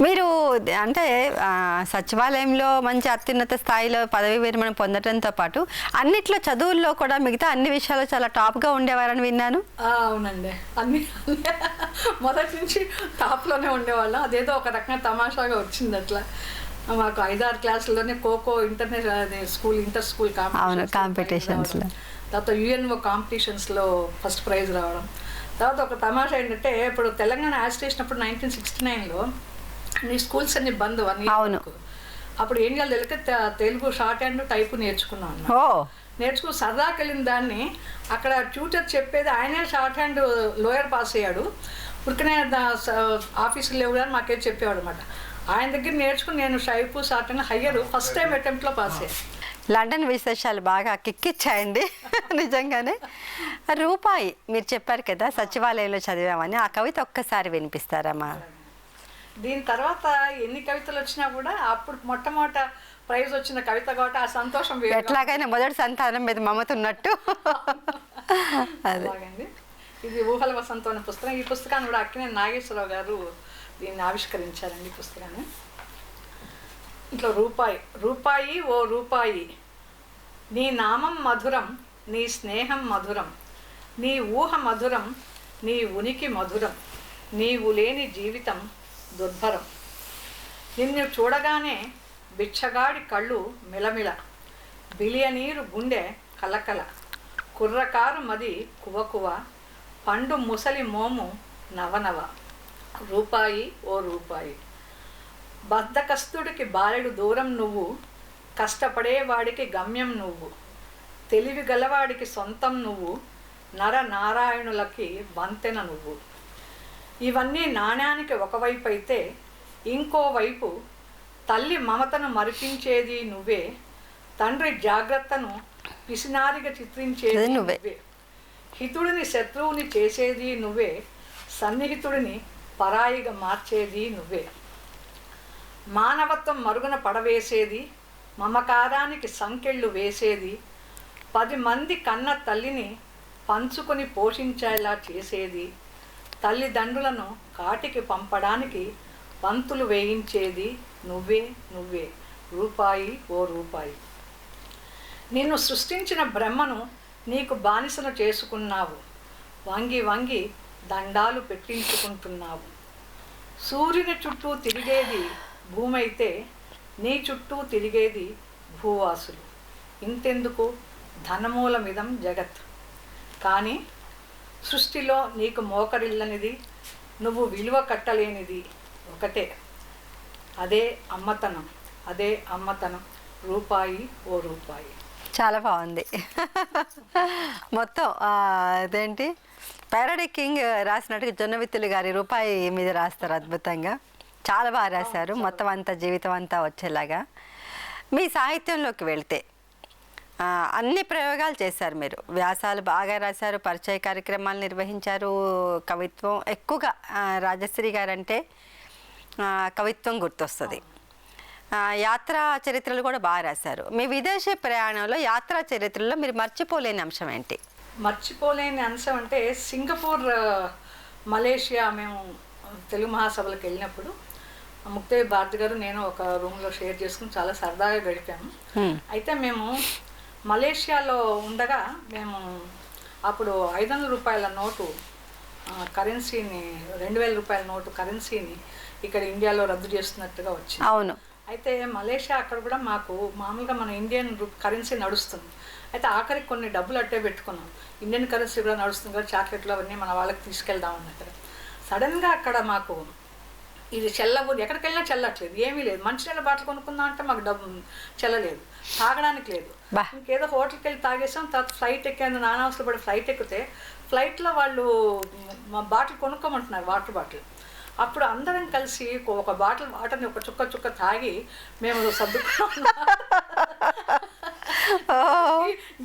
మీరు అంటే సచివాలయంలో మంచి అత్యున్నత స్థాయిలో పదవి విరమణ పొందడంతో పాటు అన్నిట్లో చదువుల్లో కూడా మిగతా అన్ని విషయాలు చాలా టాప్గా ఉండేవారని విన్నాను. అవునండి, అన్ని మొదటి నుంచి టాప్లోనే ఉండేవాళ్ళం. అదేదో ఒక రకంగా తమాషాగా వచ్చింది. అట్లా మాకు 5-6 క్లాసుల్లోనే kho kho international school inter school కాంపిటీషన్స్లో, తర్వాత యుఎన్ఓ కాంపిటీషన్స్లో ఫస్ట్ ప్రైజ్ రావడం. తర్వాత ఒక తమాషా ఏంటంటే, ఇప్పుడు తెలంగాణ యాజిటేషన్ అప్పుడు 1969లో నీ స్కూల్స్ అన్ని బంద్ 1 year. అప్పుడు ఏం చేయాలి తెలియక తెలుగు షార్ట్ హ్యాండ్ టైపు నేర్చుకున్నాను. నేర్చుకుని సరదాకి వెళ్ళిన దాన్ని అక్కడ ట్యూటర్ చెప్పేది ఆయనే షార్ట్ హ్యాండ్ లోయర్ పాస్ అయ్యాడు. ఉరికనే ఆఫీసులో లేవు కానీ మాకే చెప్పేవాడు అనమాట. ఆయన దగ్గర నేర్చుకుని నేను షైపు shorthand higher first time అటెంప్ట్లో పాస్ అయ్యాను. లండన్ విశేషాలు బాగా కిక్కిచ్చాయండి నిజంగానే. రూపాయి మీరు చెప్పారు కదా సచివాలయంలో చదివామని, ఆ కవిత ఒక్కసారి వినిపిస్తారమ్మా? దీని తర్వాత ఎన్ని కవితలు వచ్చినా కూడా అప్పుడు మొట్టమొదట ప్రైజ్ వచ్చిన కవిత కాబట్టి ఆ సంతోషం ఎట్లాగైనా మొదటి సంతానం మీద మమతున్నట్టు. అలాగండి. ఇది ఊహల వసంతం అనే పుస్తకం. ఈ పుస్తకాన్ని కూడా అక్కినేని నాగేశ్వరరావు గారు దీన్ని ఆవిష్కరించారండి. ఈ పుస్తకాన్ని ఇంట్లో రూపాయి ఓ రూపాయి, నీ నామం మధురం, నీ స్నేహం మధురం, నీ ఊహ మధురం, నీ ఉనికి మధురం, నీవు లేని జీవితం దుర్భరం, నిన్ను చూడగానే బిచ్చగాడి కళ్ళు మిలమిల, బిలియనీరు గుండె కలకల, కుర్రకారు మది కువకువ, పండు ముసలి మోము నవనవ, రూపాయి ఓ రూపాయి, బద్ధకస్తుడికి బారెడు దూరం నువ్వు, కష్టపడేవాడికి గమ్యం నువ్వు, తెలివి గలవాడికి సొంతం నువ్వు, నర నారాయణులకి వంతెన నువ్వు. ఇవన్నీ నాణ్యానికి ఒకవైపు అయితే ఇంకోవైపు తల్లి మమతను మరిపించేది నువ్వే, తండ్రి జాగ్రత్తను పిసినారిగా చిత్రించేది నువ్వే, హితుడిని శత్రువుని చేసేది నువ్వే, సన్నిహితుడిని పరాయిగా మార్చేది నువ్వే, మానవత్వం మరుగున పడవేసేది, మమకారానికి సంకెళ్ళు వేసేది, 10 మంది కన్న తల్లిని పంచుకొని పోషించేలా చేసేది, తల్లిదండ్రులను కాటికి పంపడానికి పంతులు వేయించేది నువ్వే నువ్వే, రూపాయి ఓ రూపాయి. నిన్ను సృష్టించిన బ్రహ్మను నీకు బానిసను చేసుకున్నావు, వంగి వంగి దండాలు పెట్టించుకుంటున్నావు. సూర్యుని చుట్టూ తిరిగేది భూమి అయితే నీ చుట్టూ తిరిగేది భూవాసులు. ఇంతెందుకు ధనమూలమిదం జగత్. కానీ సృష్టిలో నీకు మోకరిల్లనిది, నువ్వు విలువ కట్టలేనిది ఒకటే, అదే అమ్మతనం, అదే అమ్మతనం, రూపాయి ఓ రూపాయి. చాలా బాగుంది. మొత్తం అదేంటి ప్యారడీ కింగ్ రాసినట్టుగా జొన్నవిత్తులు గారి రూపాయి మీద రాస్తారు అద్భుతంగా. చాలా బాగా రాశారు, మొత్తం అంతా జీవితం అంతా వచ్చేలాగా. మీ సాహిత్యంలోకి వెళ్తే అన్ని ప్రయోగాలు చేశారు మీరు, వ్యాసాలు బాగా రాశారు, పరిచయ కార్యక్రమాలు నిర్వహించారు, కవిత్వం ఎక్కువగా రాజశ్రీ గారంటే కవిత్వం గుర్తొస్తుంది. యాత్రా చరిత్రలు కూడా బాగా రాశారు. మీ విదేశీ ప్రయాణంలో యాత్రా చరిత్రలో మీరు మర్చిపోలేని అంశం ఏంటి? మర్చిపోలేని అంశం అంటే సింగపూర్, మలేషియా మేము తెలుగు మహాసభలకు వెళ్ళినప్పుడు ముక్తేవి భారతి గారు నేను ఒక రూమ్లో షేర్ చేసుకుని చాలా సరదాగా గడిపాము. అయితే మేము మలేషియాలో ఉండగా మేము అప్పుడు 500 రూపాయల నోటు కరెన్సీని, 2000 రూపాయల నోటు కరెన్సీని ఇక్కడ ఇండియాలో రద్దు చేస్తున్నట్టుగా వచ్చింది. అవును. అయితే మలేషియా అక్కడ కూడా మాకు మామూలుగా మన ఇండియన్ కరెన్సీ నడుస్తుంది. అయితే ఆఖరికి కొన్ని డబ్బులు అట్టే పెట్టుకున్నాం, ఇండియన్ కరెన్సీ కూడా నడుస్తుంది కదా, చాక్లెట్లు అవన్నీ మన వాళ్ళకి తీసుకెళ్దాం అన్నక్కడ. సడన్గా అక్కడ మాకు ఇది చెల్లబోదు, ఎక్కడికి వెళ్ళినా చెల్లట్లేదు, ఏమీ లేదు. మంచినీళ్ళ బాటలు కొనుక్కుందాం అంటే మాకు డబ్బు చెల్లలేదు, తాగడానికి లేదు. ఇంకేదో హోటల్కి వెళ్ళి తాగేసాం. తర్వాత ఫ్లైట్ ఎక్కాను, నానావసరం పడి ఫ్లైట్ ఎక్కితే ఫ్లైట్లో వాళ్ళు మా బాటిల్ కొనుక్కోమంటున్నారు, వాటర్ బాటిల్. అప్పుడు అందరం కలిసి ఒక బాటిల్ వాటర్ని ఒక చుక్క చుక్క తాగి మేము సర్దుకున్నాం.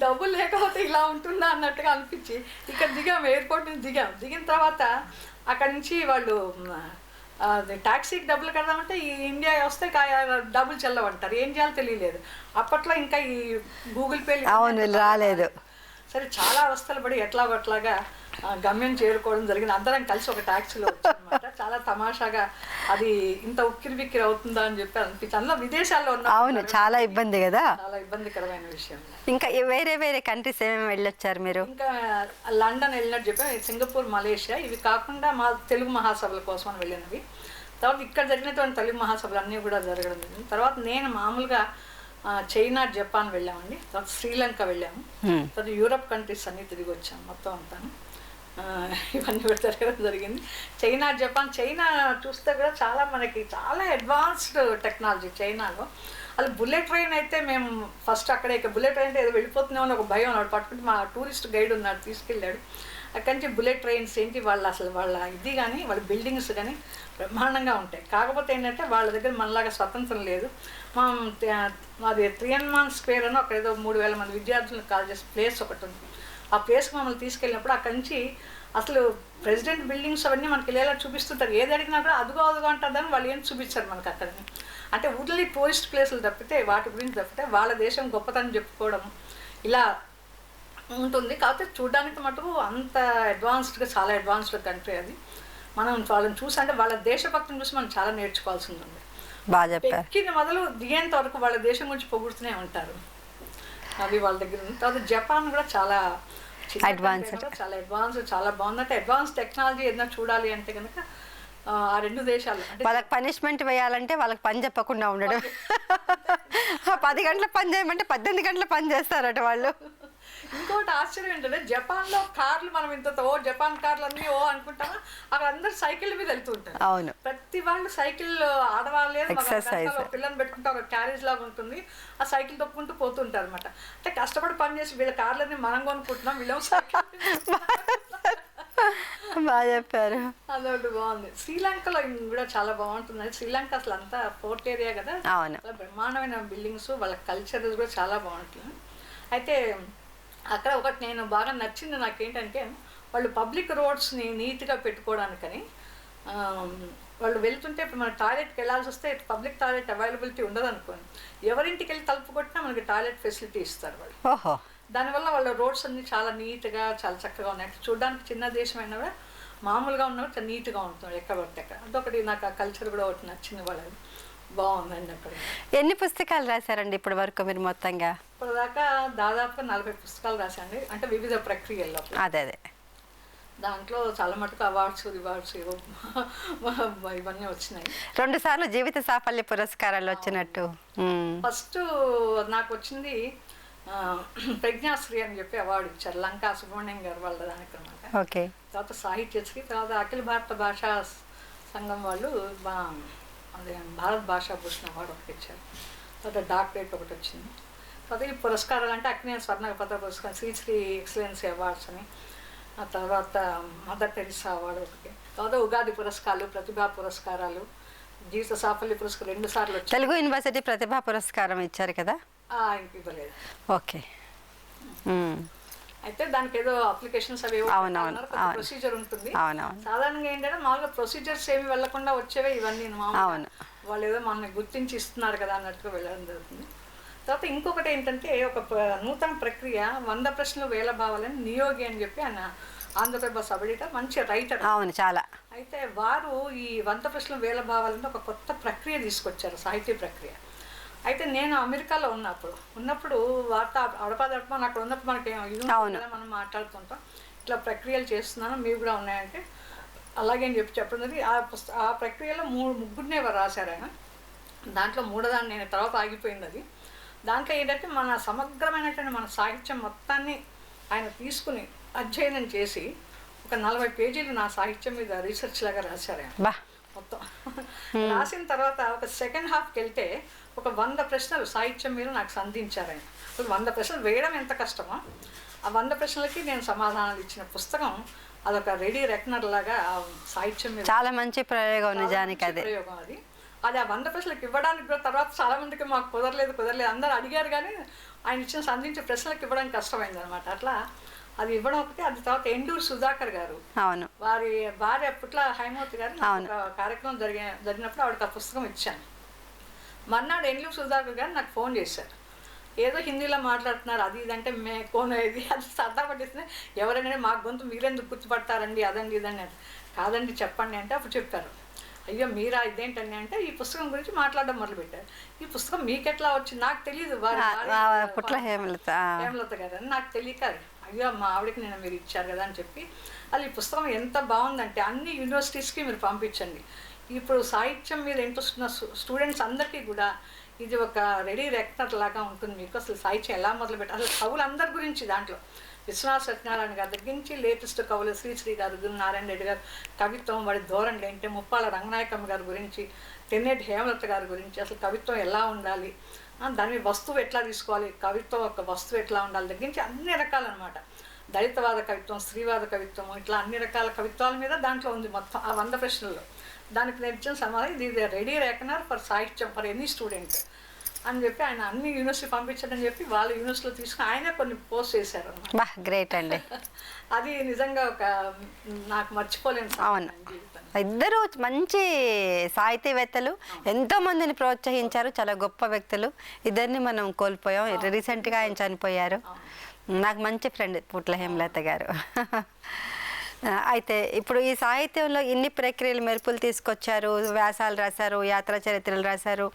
డబ్బులు లేకపోతే ఇలా ఉంటుందా అన్నట్టుగా అనిపించి ఇక్కడ దిగాము, ఎయిర్పోర్ట్ నుంచి దిగిన తర్వాత అక్కడి నుంచి వాళ్ళు ట్యాక్సీకి డబ్బులు కడదామంటే ఈ ఇండియా వస్తే డబ్బులు చెల్లవంటారు, ఏం చేయాలో తెలియలేదు. అప్పట్లో ఇంకా ఈ గూగుల్ పే రాలేదు. సరే చాలా అవస్థలు పడి ఎట్లాగా గమ్యం చేరుకోవడం జరిగింది. అందరం కలిసి ఒక ట్యాక్సీలో వచ్చామన్నమాట. చాలా తమాషాగా అది ఇంత ఉక్కిరి బిక్కిరి అవుతుందా అని చెప్పి అనిపించి, అందులో విదేశాల్లో ఉన్న అవును చాలా ఇబ్బంది కదా, చాలా ఇబ్బందికరమైన విషయం. ఇంకా వేరే వేరే కంట్రీస్ ఏమేమి వెళ్ళొచ్చారు మీరు? ఇంకా లండన్ వెళ్ళినట్టు చెప్పాను, సింగపూర్, మలేషియా, ఇవి కాకుండా మా తెలుగు మహాసభల కోసం అని వెళ్ళినవి. తర్వాత ఇక్కడ జరిగినటువంటి తెలుగు మహాసభలు అన్నీ కూడా జరగడం జరిగింది. తర్వాత నేను మామూలుగా చైనా, జపాన్ వెళ్ళామండి. తర్వాత శ్రీలంక వెళ్ళాము. తర్వాత యూరప్ కంట్రీస్ అన్నీ తిరిగి వచ్చాము మొత్తం అంతాను. ఇవన్నీ కూడా జరగడం జరిగింది. China, Japan. చైనా చూస్తే కూడా చాలా మనకి చాలా అడ్వాన్స్డ్ టెక్నాలజీ చైనాలో. అలా బుల్లెట్ ట్రైన్ అయితే మేము ఫస్ట్ అక్కడే బుల్లెట్ ట్రైన్ అంటే ఏదో వెళ్ళిపోతున్నామో అని ఒక భయం ఉన్నాడు. పట్టుకుంటే మా టూరిస్ట్ గైడ్ ఉన్నాడు, తీసుకెళ్ళాడు. అక్కడి నుంచి బుల్లెట్ ట్రైన్స్ ఏంటి వాళ్ళు అసలు వాళ్ళ ఇది కానీ వాళ్ళ బిల్డింగ్స్ కానీ బ్రహ్మాండంగా ఉంటాయి. కాకపోతే ఏంటంటే వాళ్ళ దగ్గర మనలాగా స్వతంత్రం లేదు. మాది త్రియన్మాన్ స్క్వేర్ అని ఒక ఏదో 3000 మంది విద్యార్థులను కాలేజెస్ ప్లేస్ ఒకటి ఉంది. ఆ ప్లేస్కి మమ్మల్ని తీసుకెళ్ళినప్పుడు అక్కడి నుంచి అసలు ప్రెసిడెంట్ బిల్డింగ్స్ అవన్నీ మనకి వెళ్ళేలా చూపిస్తుంటారు. ఏది అడిగినా కూడా అదుగో అంటుందని వాళ్ళు ఏం చూపించారు మనకు అక్కడ. అంటే ఊర్లో టూరిస్ట్ ప్లేసులు తప్పితే వాటి గురించి తప్పితే వాళ్ళ దేశం గొప్పతనం చెప్పుకోవడం ఇలా ఉంటుంది. కాకపోతే చూడడానికి మటుకు అంత అడ్వాన్స్డ్గా, చాలా అడ్వాన్స్డ్ కంట్రీ అది. మనం వాళ్ళని చూసి అంటే వాళ్ళ దేశభక్తిని చూసి మనం చాలా నేర్చుకోవాల్సి ఉంటుంది. బాగా చెప్పారు. ఎక్కిన మొదలు దిగేంత వరకు వాళ్ళ దేశం గురించి పొగుడుతూనే ఉంటారు. అవి వాళ్ళ దగ్గర ఉంది. తర్వాత జపాన్ కూడా చాలా అడ్వాన్స్డ్, చాలా అడ్వాన్స్, చాలా బాగుంది. అంటే అడ్వాన్స్ టెక్నాలజీ ఏదైనా చూడాలి అంటే కనుక ఆ 2 దేశాలు అంటే వాళ్ళకి పనిష్మెంట్ వేయాలంటే వాళ్ళకి పని చెప్పకుండా ఉండడం. 10 గంటల పని చేయమంటే 18 గంటల పని చేస్తారట వాళ్ళు. ఇంకోటి ఆశ్చర్యం ఏంటంటే జపాన్లో కార్లు మనం ఇంత జపాన్ కార్లు అన్నీ అనుకుంటామా, అక్కడ అందరు సైకిల్ మీద వెళ్తూ ఉంటారు. అవును, ప్రతి వాళ్ళు సైకిల్, ఆడవాళ్ళు పిల్లల్ని పెట్టుకుంటే ఒక క్యారేజ్ లాగా ఉంటుంది, ఆ సైకిల్ తొక్కుంటూ పోతుంటారు అనమాట. అంటే కష్టపడి పని చేసి వీళ్ళ కార్లన్నీ మనం కొనుక్కుంటున్నాం, వీళ్ళ బాగా చెప్పారు. అదొకటి బాగుంది. శ్రీలంకలో కూడా చాలా బాగుంటుంది. శ్రీలంక అసలు అంతా పోర్ట్ ఏరియా కదా, అవును. చాలా బ్రహ్మాండమైన బిల్డింగ్స్, వాళ్ళ కల్చర్ కూడా చాలా బాగుంటుంది. అయితే అక్కడ ఒకటి నేను బాగా నచ్చింది నాకేంటంటే, వాళ్ళు పబ్లిక్ రోడ్స్ని నీట్గా పెట్టుకోవడానికని వాళ్ళు వెళ్తుంటే, ఇప్పుడు మన టాయిలెట్కి వెళ్ళాల్సి వస్తే పబ్లిక్ టాయిలెట్ అవైలబిలిటీ ఉండదు అనుకోండి, ఎవరింటికి వెళ్ళి తలుపు కొట్టినా మనకి టాయిలెట్ ఫెసిలిటీ ఇస్తారు వాళ్ళు. ఓహో. దానివల్ల వాళ్ళ రోడ్స్ అన్నీ చాలా నీట్గా, చాలా చక్కగా ఉన్నాయి. చూడడానికి చిన్న దేశం అయినా కూడా మామూలుగా ఉన్నా కూడా చాలా నీట్గా ఉంటుంది ఎక్కడ పడితే అక్కడ. అదొకటి నాకు ఆ కల్చర్ కూడా ఒకటి నచ్చింది వాళ్ళది. బాగుందండి అక్కడ. ఎన్ని పుస్తకాలు రాశారండి ఇప్పటి వరకు మీరు మొత్తంగా? ఇప్పటిదాకా దాదాపుగా 40 పుస్తకాలు రాశాండి, అంటే వివిధ ప్రక్రియల్లో. అదే దాంట్లో చాలా మటుకు అవార్డ్స్, రివార్డ్స్ ఇవన్నీ వచ్చినాయి. 2 సార్లు జీవిత సాఫల్య పురస్కారాలు వచ్చినట్టు. ఫస్ట్ నాకు వచ్చింది ప్రజ్ఞాశ్రీ అని చెప్పి అవార్డు ఇచ్చారు, లంకా సుబ్రహ్మణ్యం గారు వాళ్ళ దానికి అనమాట. ఓకే. తర్వాత సాహిత్యశ్రీ, తర్వాత అఖిల భారత భాషా సంఘం వాళ్ళు అదే భారత భాషా భూషణ్ అవార్డు ఒకటి ఇచ్చారు. తర్వాత డాక్టరేట్ ఒకటి వచ్చింది. తర్వాత ఈ పురస్కారాలు అంటే అక్కినేని స్వర్ణపత్ర పురస్కారం, శ్రీశ్రీ ఎక్సలెన్సీ అవార్డ్స్ అని, ఆ తర్వాత మదర్ టెరిసా అవార్డు ఒకటి, తర్వాత ఉగాది పురస్కారాలు, ప్రతిభా పురస్కారాలు, జీవిత సాఫల్య పురస్కారం 2 సార్లు వచ్చాయి. తెలుగు యూనివర్సిటీ ప్రతిభా పురస్కారం ఇచ్చారు కదా? ఇంక ఇవ్వలేదు. ఓకే. అయితే దానికి ఏదో అప్లికేషన్స్ అవి ప్రొసీజర్ ఉంటుంది. సాధారణంగా ఏంటంటే మామూలుగా ప్రొసీజర్స్ ఏమి వెళ్లకుండా వచ్చేవే ఇవన్నీ. వాళ్ళు ఏదో మనల్ని గుర్తించి ఇస్తున్నారు కదా అన్నట్టుగా వెళ్ళడం జరుగుతుంది. తర్వాత ఇంకొకటి ఏంటంటే, ఒక నూతన ప్రక్రియ 100 ప్రశ్నలు వేల భావాలని నియోగి అని చెప్పి ఆయన ఆంధ్రప్రభ సబ్ ఎడిటర్, మంచి రైటర్. అవును, చాలా. అయితే వారు ఈ 100 ప్రశ్నలు వేల భావాలని ఒక కొత్త ప్రక్రియ తీసుకొచ్చారు, సాహిత్య ప్రక్రియ. అయితే నేను అమెరికాలో ఉన్నప్పుడు వార్త అడపాదడపని అక్కడ ఉన్నప్పుడు మనకి ఇది కదా, మనం మాట్లాడుతుంటాం, ఇట్లా ప్రక్రియలు చేస్తున్నాను మీరు కూడా ఉన్నాయంటే అలాగే అని చెప్పడం జరిగింది. ఆ ప్రక్రియలో ముగ్గురినే ఎవరు రాశారు ఆయన. దాంట్లో మూడోదాన్ని నేను తర్వాత ఆగిపోయింది అది. దాంట్లో ఏంటంటే మన సమగ్రమైనటువంటి మన సాహిత్యం మొత్తాన్ని ఆయన తీసుకుని అధ్యయనం చేసి ఒక 40 పేజీలు నా సాహిత్యం మీద రీసెర్చ్ లాగా రాశారు ఆయన మొత్తం. రాసిన తర్వాత ఒక సెకండ్ హాఫ్కి వెళ్తే ఒక 100 ప్రశ్నలు సాహిత్యం మీద నాకు సంధించారు ఆయన. అసలు 100 ప్రశ్నలు వేయడం ఎంత కష్టమో, ఆ 100 ప్రశ్నలకి నేను సమాధానాలు ఇచ్చిన పుస్తకం అదొక రెడీ రెక్నర్ లాగా సాహిత్యం మీద. చాలా మంచి ప్రయోగం నిజానికి. ప్రయోగం అది. ఆ 100 ప్రశ్నలకు ఇవ్వడానికి కూడా తర్వాత చాలా మందికి మాకు కుదరలేదు అందరూ అడిగారు, కానీ ఆయన ఇచ్చిన సంధించే ప్రశ్నలకు ఇవ్వడానికి కష్టమైంది అనమాట. అట్లా అది ఇవ్వడం ఒకటి. అది తర్వాత ఎండూరు సుధాకర్ గారు, అవును, వారి భార్య పుట్ల హైమవతి గారు కార్యక్రమం జరిగినప్పుడు ఆవిడకి ఆ పుస్తకం ఇచ్చాను. మర్నాడు ఎండూరు సుధాకర్ గారు నాకు ఫోన్ చేశారు, ఏదో హిందీలో మాట్లాడుతున్నారు అది ఇదంటే కోన ఇది అది సరదా పట్టిస్తుంది, ఎవరైనా మా గొంతు మీరెందుకు గుర్తుపడతారండి అదండి ఇదండి. కాదండి చెప్పండి అంటే అప్పుడు చెప్పారు, అయ్యో మీరా ఇదేంటండి అంటే ఈ పుస్తకం గురించి మాట్లాడడం మొదలుపెట్టారు. ఈ పుస్తకం మీకెట్లా వచ్చింది నాకు తెలియదు, పుట్ల హేమలత గారు అని నాకు తెలియక, అయ్యో మా ఆవిడకి నేను మీరు ఇచ్చారు కదా అని చెప్పి. అది ఈ పుస్తకం ఎంత బాగుందంటే అన్ని యూనివర్సిటీస్కి మీరు పంపించండి. ఇప్పుడు సాహిత్యం మీద ఇంట్రెస్ట్ ఉన్న స్టూడెంట్స్ అందరికీ కూడా ఇది ఒక రెడీ రెక్టర్ లాగా ఉంటుంది. మీకు అసలు సాహిత్యం ఎలా మొదలు పెట్టాలి, అసలు కవులందరి గురించి దాంట్లో విశ్వనాథ సత్యనారాయణ గారి దగ్గర నుంచి లేటెస్ట్ కవులు శ్రీశ్రీ గారు, నారాయణ రెడ్డి గారు కవిత్వం, వాడి ధోరణి ఏంటి, ముప్పాల రంగనాయకమ్మ గారి గురించి, తెన్నేటి హేమలత గారి గురించి, అసలు కవిత్వం ఎలా ఉండాలి, దాని వస్తువు ఎట్లా తీసుకోవాలి, కవిత్వం ఒక వస్తువు ఎట్లా ఉండాలి దగ్గర నుంచి అన్ని రకాలన్నమాట. దళితవాద కవిత్వం, స్త్రీవాద కవిత్వం, ఇట్లా అన్ని రకాల కవిత్వాల మీద దాంట్లో ఉంది మొత్తం ఆ 100 ప్రశ్నల్లో. దానికి నేను ఇచ్చిన సమాధానం ఇది రెడీ రెకనర్ ఫర్ సాహిత్యం ఫర్ ఎనీ స్టూడెంట్ అని చెప్పి ఆయన అన్ని యూనివర్సిటీ పంపించడని చెప్పి వాళ్ళ యూనివర్సిటీలో తీసుకుని ఆయన కొన్ని పోస్ట్ చేశారు అన్నమాట. గ్రేట్ అండి. అది నిజంగా ఒక నాకు మర్చిపోలేను. అవును, ఇద్దరు మంచి సాహితీవేత్తలు, ఎంతో మందిని ప్రోత్సహించారు, చాలా గొప్ప వ్యక్తులు. ఇద్దరిని మనం కోల్పోయాం. రీసెంట్గా ఆయన చనిపోయారు. నాకు మంచి ఫ్రెండ్ పుట్ల హేమలత గారు. అయితే ఇప్పుడు ఈ సాహిత్యంలో ఇన్ని ప్రక్రియలు మెరుపులు తీసుకొచ్చారు, వ్యాసాలు రాశారు, యాత్రా చరిత్రలు రాశారు,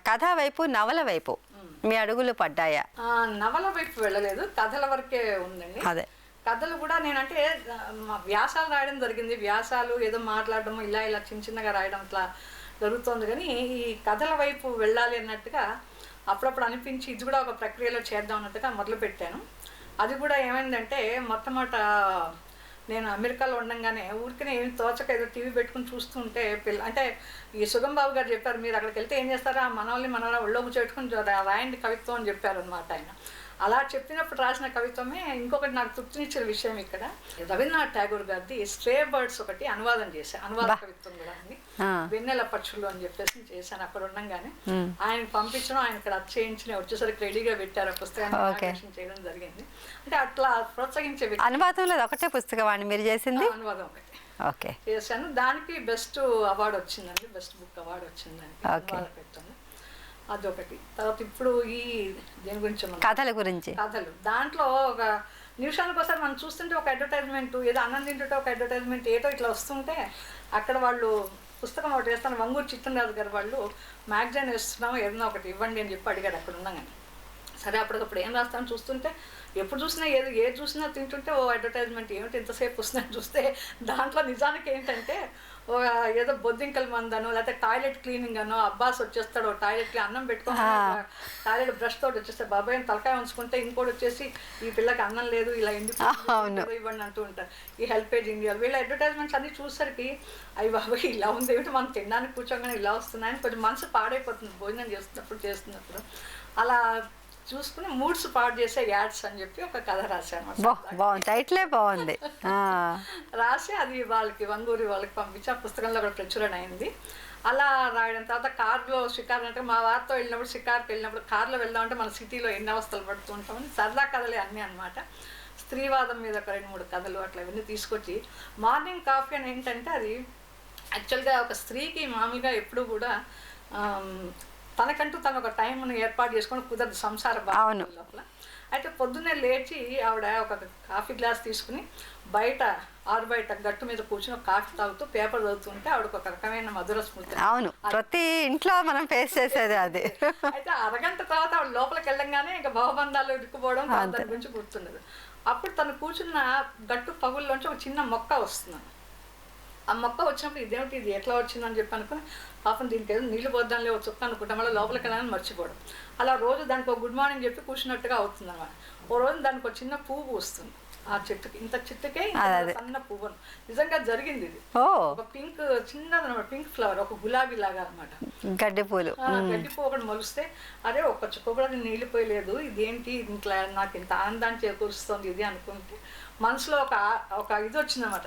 కథ వైపు నవల వైపు మీ అడుగులు పడ్డాయా? నవల వైపు వెళ్ళలేదు, కథల వరకే ఉందండి. అదే కథలు కూడా నేనంటే వ్యాసాలు రాయడం జరిగింది, వ్యాసాలు ఏదో మాట్లాడడం ఇలా చిన్న చిన్నగా రాయడం అట్లా జరుగుతుంది. కానీ ఈ కథల వైపు వెళ్ళాలి అన్నట్టుగా అప్పుడప్పుడు అనిపించి ఇది కూడా ఒక ప్రక్రియలో చేద్దాం అన్నట్టుగా మొదలుపెట్టాను. అది కూడా ఏమైందంటే మొట్టమొదట నేను అమెరికాలో ఉండగానే ఊరికనే ఏం తోచక ఏదో టీవీ పెట్టుకుని చూస్తుంటే అంటే ఈ సుగం బాబు గారు చెప్పారు, మీరు అక్కడికి వెళ్తే ఏం చేస్తారా, మనల్ని ఒళ్ళో కూర్చోబెట్టుకుని రాయండి కవిత్వం అని చెప్పారు అనమాట ఆయన. అలా చెప్పినప్పుడు రాసిన కవిత్వమే. ఇంకొకటి నాకు తృప్తినిచ్చిన విషయం ఇక్కడ, రవీంద్రనాథ్ ఠాగూర్ గారిది స్ట్రే బర్డ్స్ ఒకటి అనువాదం చేశాను, అనువాద కవిత్వం కూడా అని, వెన్నెల పక్షులు అని చెప్పేసి చేశాను. అక్కడ ఉండగానే ఆయన పంపించడం, ఆయన ఇక్కడ చేయించిన వచ్చేసరికి రెడీగా పెట్టారు ఆ పుస్తకాన్ని చేయడం జరిగింది. అంటే అట్లా ప్రోత్సహించే అనువాదంలో ఒకటే పుస్తకం అండి మీరు చేసింది? అనువాదం ఒకటి ఓకే చేశాను. దానికి బెస్ట్ అవార్డు వచ్చిందండి, బెస్ట్ బుక్ అవార్డు వచ్చిందండి అనువాద కవిత్వం. అదొకటి. తర్వాత ఇప్పుడు ఈ దేని గురించి, కథల గురించి, కథలు దాంట్లో ఒక నిమిషానికి ఒకసారి మనం చూస్తుంటే ఒక అడ్వర్టైజ్మెంట్, ఏదో అన్నం తింటుంటే ఒక అడ్వర్టైజ్మెంట్ ఏదో ఇట్లా వస్తుంటే అక్కడ వాళ్ళు పుస్తకం ఒకటి వేస్తాను, వంగూరు చిట్టరాజు గారు వాళ్ళు మ్యాగజైన్ వేస్తున్నాము ఏదైనా ఒకటి ఇవ్వండి అని చెప్పి అడిగాడు అక్కడ ఉన్నాను. సరే అప్పటికప్పుడు ఏం రాస్తాను చూస్తుంటే, ఎప్పుడు చూసినా ఏది చూసినా తింటుంటే ఓ అడ్వర్టైజ్మెంట్, ఏమిటి ఇంతసేపు వస్తుందని చూస్తే దాంట్లో నిజానికి ఏంటంటే ఏదో బొద్దింకల మందనో లేకపోతే టాయిలెట్ క్లీనింగ్ అనో, అబ్బాస్ వచ్చేస్తాడు టాయిలెట్కి అన్నం పెట్టుకొని టాయిలెట్ బ్రష్ తోటి వచ్చేస్తాడు, బాబాయ్ తలకాయ ఉంచుకుంటే ఇంకోటి వచ్చేసి ఈ పిల్లకి అన్నం లేదు ఇలా ఎందుకు ఇవ్వండి అంటూ ఉంటారు. ఈ హెల్పేజ్ ఇండియా వీళ్ళ అడ్వర్టైజ్మెంట్స్ అన్ని చూసరికి అవి బాబాయ్ ఇలా ఉంది ఏమిటి, మనం తినడానికి కూర్చోగానే ఇలా వస్తున్నాయని కొంచెం మనసు పాడైపోతుంది భోజనం చేస్తున్నప్పుడు. అలా చూసుకుని మూడ్స్ పాడు చేసే యాడ్స్ అని చెప్పి ఒక కథ రాశాను. బాగుంది, టైటిలే బాగుంది. రాసి అది వాళ్ళకి వంగూరి వాళ్ళకి పంపించి ఆ పుస్తకంలో కూడా ప్రచురణ అయింది. అలా రాయడం. తర్వాత కారులో షికారు అంటే మా వారితో వెళ్ళినప్పుడు, షికారుకి వెళ్ళినప్పుడు కారులో వెళ్దామంటే మన సిటీలో ఎన్ని అవస్థలు పడుతూ ఉంటామని సరదా కథలే అన్నీ అనమాట. స్త్రీవాదం మీద ఒక 2-3 కథలు అట్లా ఇవన్నీ తీసుకొచ్చి, మార్నింగ్ కాఫీ అని ఏంటంటే అది యాక్చువల్గా ఒక స్త్రీకి మామూలుగా ఎప్పుడు కూడా తనకంటూ తను ఒక టైంను ఏర్పాటు చేసుకొని కుదరదు సంసార భావన లోపల. అయితే పొద్దున్నే లేచి ఆవిడ ఒక కాఫీ గ్లాస్ తీసుకుని బయట ఆరుబయట గట్టు మీద కూర్చుని కాఫీ తాగుతూ పేపర్ చదువుతుంటే ఆవిడకు ఒక రకమైన మధుర స్మృతి. అవును, ప్రతి ఇంట్లో మనం ఫేస్ చేసేది అది. అయితే అరగంట తర్వాత ఆవిడ లోపలికి వెళ్ళంగానే ఇంకా భవబంధాలు ఇరుక్కుపోవడం దాని గురించి గుర్తుండదు. అప్పుడు తను కూర్చున్న గట్టు పగుల్లోంచి ఒక చిన్న మొక్క వస్తుంది. ఆ మొక్క వచ్చినప్పుడు ఇదేమిటి, ఇది ఎట్లా వచ్చిందని చెప్పి అనుకుని పాపం దీనికి ఏదో నీళ్ళు పోద్దాం లేవు చుక్క అనుకుంటాం, మళ్ళీ లోపలికి వెళ్ళాలని మర్చిపోవడం. అలా రోజు దానికి ఒక గుడ్ మార్నింగ్ చెప్పి కూర్చున్నట్టుగా అవుతుంది అన్నమాట. ఓ రోజు దానికి ఒక చిన్న పువ్వు వస్తుంది ఆ చెట్టుకి, ఇంత చెట్టుకే సన్న పువ్వు. నిజంగా జరిగింది ఇది. ఒక పింక్ చిన్నదనమాట, పింక్ ఫ్లవర్, ఒక గులాబీ లాగా అనమాట, గడ్డి పూలు. గడ్డి పువ్వు ఒకటి మొలిస్తే అరే ఒక్క చుక్క కూడా నీళ్ళు పోయలేదు, ఇదేంటి ఇంట్లో నాకు ఇంత ఆనందాన్ని చేకూరుస్తుంది ఇది అనుకుంటే మనసులో ఒక ఇది వచ్చిందన్నమాట.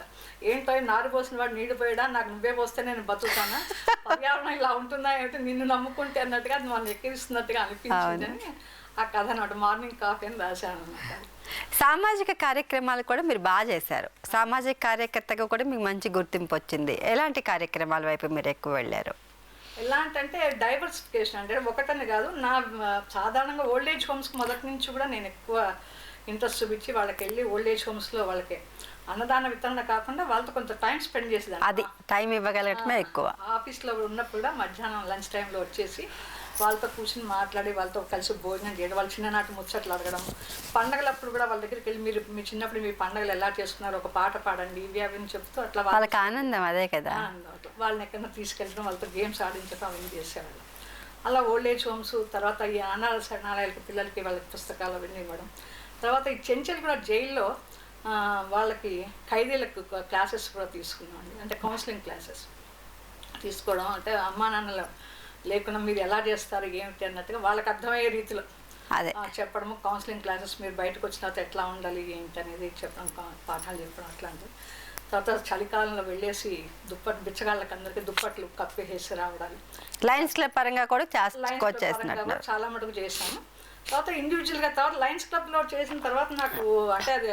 ఏంటో నారు పోసిన వాడు నీళ్ళు పోయడా, నాకు నువ్వే పోస్తే నేను బతుకుతానా, పర్యావరణం ఇలా ఉంటుందా ఏమిటి నిన్ను నమ్ముకుంటే అన్నట్టుగా అది మనం ఎక్కిరిస్తున్నట్టుగా అనిపించిందని ఆ కథ అనమాట మార్నింగ్ కాఫీ అని రాశాను అనమాట. సామాజిక కార్యక్రమాలు కూడా మీరు బాగా చేశారు. సామాజిక కార్యకర్తగా కూడా మీకు మంచి గుర్తింపు వచ్చింది. ఎలాంటి కార్యక్రమాల వైపు మీరు ఎక్కువ వెళ్ళారు? ఎలాంటంటే డైవర్సిఫికేషన్ అంటే ఒకటని కాదు, నా సాధారణంగా ఓల్డ్ ఏజ్ హోమ్స్కి మొదటి నుంచి కూడా నేను ఎక్కువ ఇంట్రెస్ట్ చూపించి వాళ్ళకి వెళ్ళి ఓల్డ్ ఏజ్ హోమ్స్లో వాళ్ళకి అన్నదాన వితరణ కాకుండా వాళ్ళతో కొంత టైం స్పెండ్ చేసేదాన్ని. అది టైం ఇవ్వగలగటమే ఎక్కువ. ఆఫీస్లో ఉన్నప్పుడు కూడా మధ్యాహ్నం లంచ్ టైంలో వచ్చేసి వాళ్ళతో కూర్చొని మాట్లాడి వాళ్ళతో కలిసి భోజనం చేయడం, వాళ్ళ చిన్ననాటి ముచ్చట్లు అడగడం, పండగలప్పుడు కూడా వాళ్ళ దగ్గరికి వెళ్ళి మీరు మీ చిన్నప్పుడు మీ పండుగలు ఎలా చేసుకున్నారు ఒక పాట పాడండి ఇవి అవి చెప్తూ అట్లా వాళ్ళకి ఆనందం అదే కదా, వాళ్ళని ఎక్కడైనా తీసుకెళ్ళడం, వాళ్ళతో గేమ్స్ ఆడించడం అవన్నీ చేసేవాళ్ళు. అలా ఓల్డ్ ఏజ్ హోమ్స్, తర్వాత ఈ అనాథ శరణాలయాలకి పిల్లలకి వాళ్ళకి పుస్తకాలు అవన్నీ ఇవ్వడం. తర్వాత ఈ చెంచల్ కూడా జైల్లో వాళ్ళకి ఖైదీలకు క్లాసెస్ కూడా తీసుకున్నాం, అంటే కౌన్సిలింగ్ క్లాసెస్ తీసుకోవడం. అంటే అమ్మా నాన్నలు లేకుండా మీరు ఎలా చేస్తారు ఏమిటి అన్నట్టుగా వాళ్ళకి అర్థమయ్యే రీతిలో అదే చెప్పడము. కౌన్సిలింగ్ క్లాసెస్ మీరు బయటకు వచ్చిన తర్వాత ఎట్లా ఉండాలి ఏంటి అనేది చెప్పడం, పాఠాలు చెప్పడం అట్లాంటివి. తర్వాత చలికాలంలో వెళ్ళేసి బిచ్చగాళ్ళకి అందరికీ దుప్పట్లు కప్పేసి రావడాలు. లయన్స్ క్లబ్ పరంగా కూడా చాలా మటుకు చేశాను. తర్వాత ఇండివిజువల్గా తర్వాత లయన్స్ క్లబ్లో చేసిన తర్వాత నాకు అంటే అది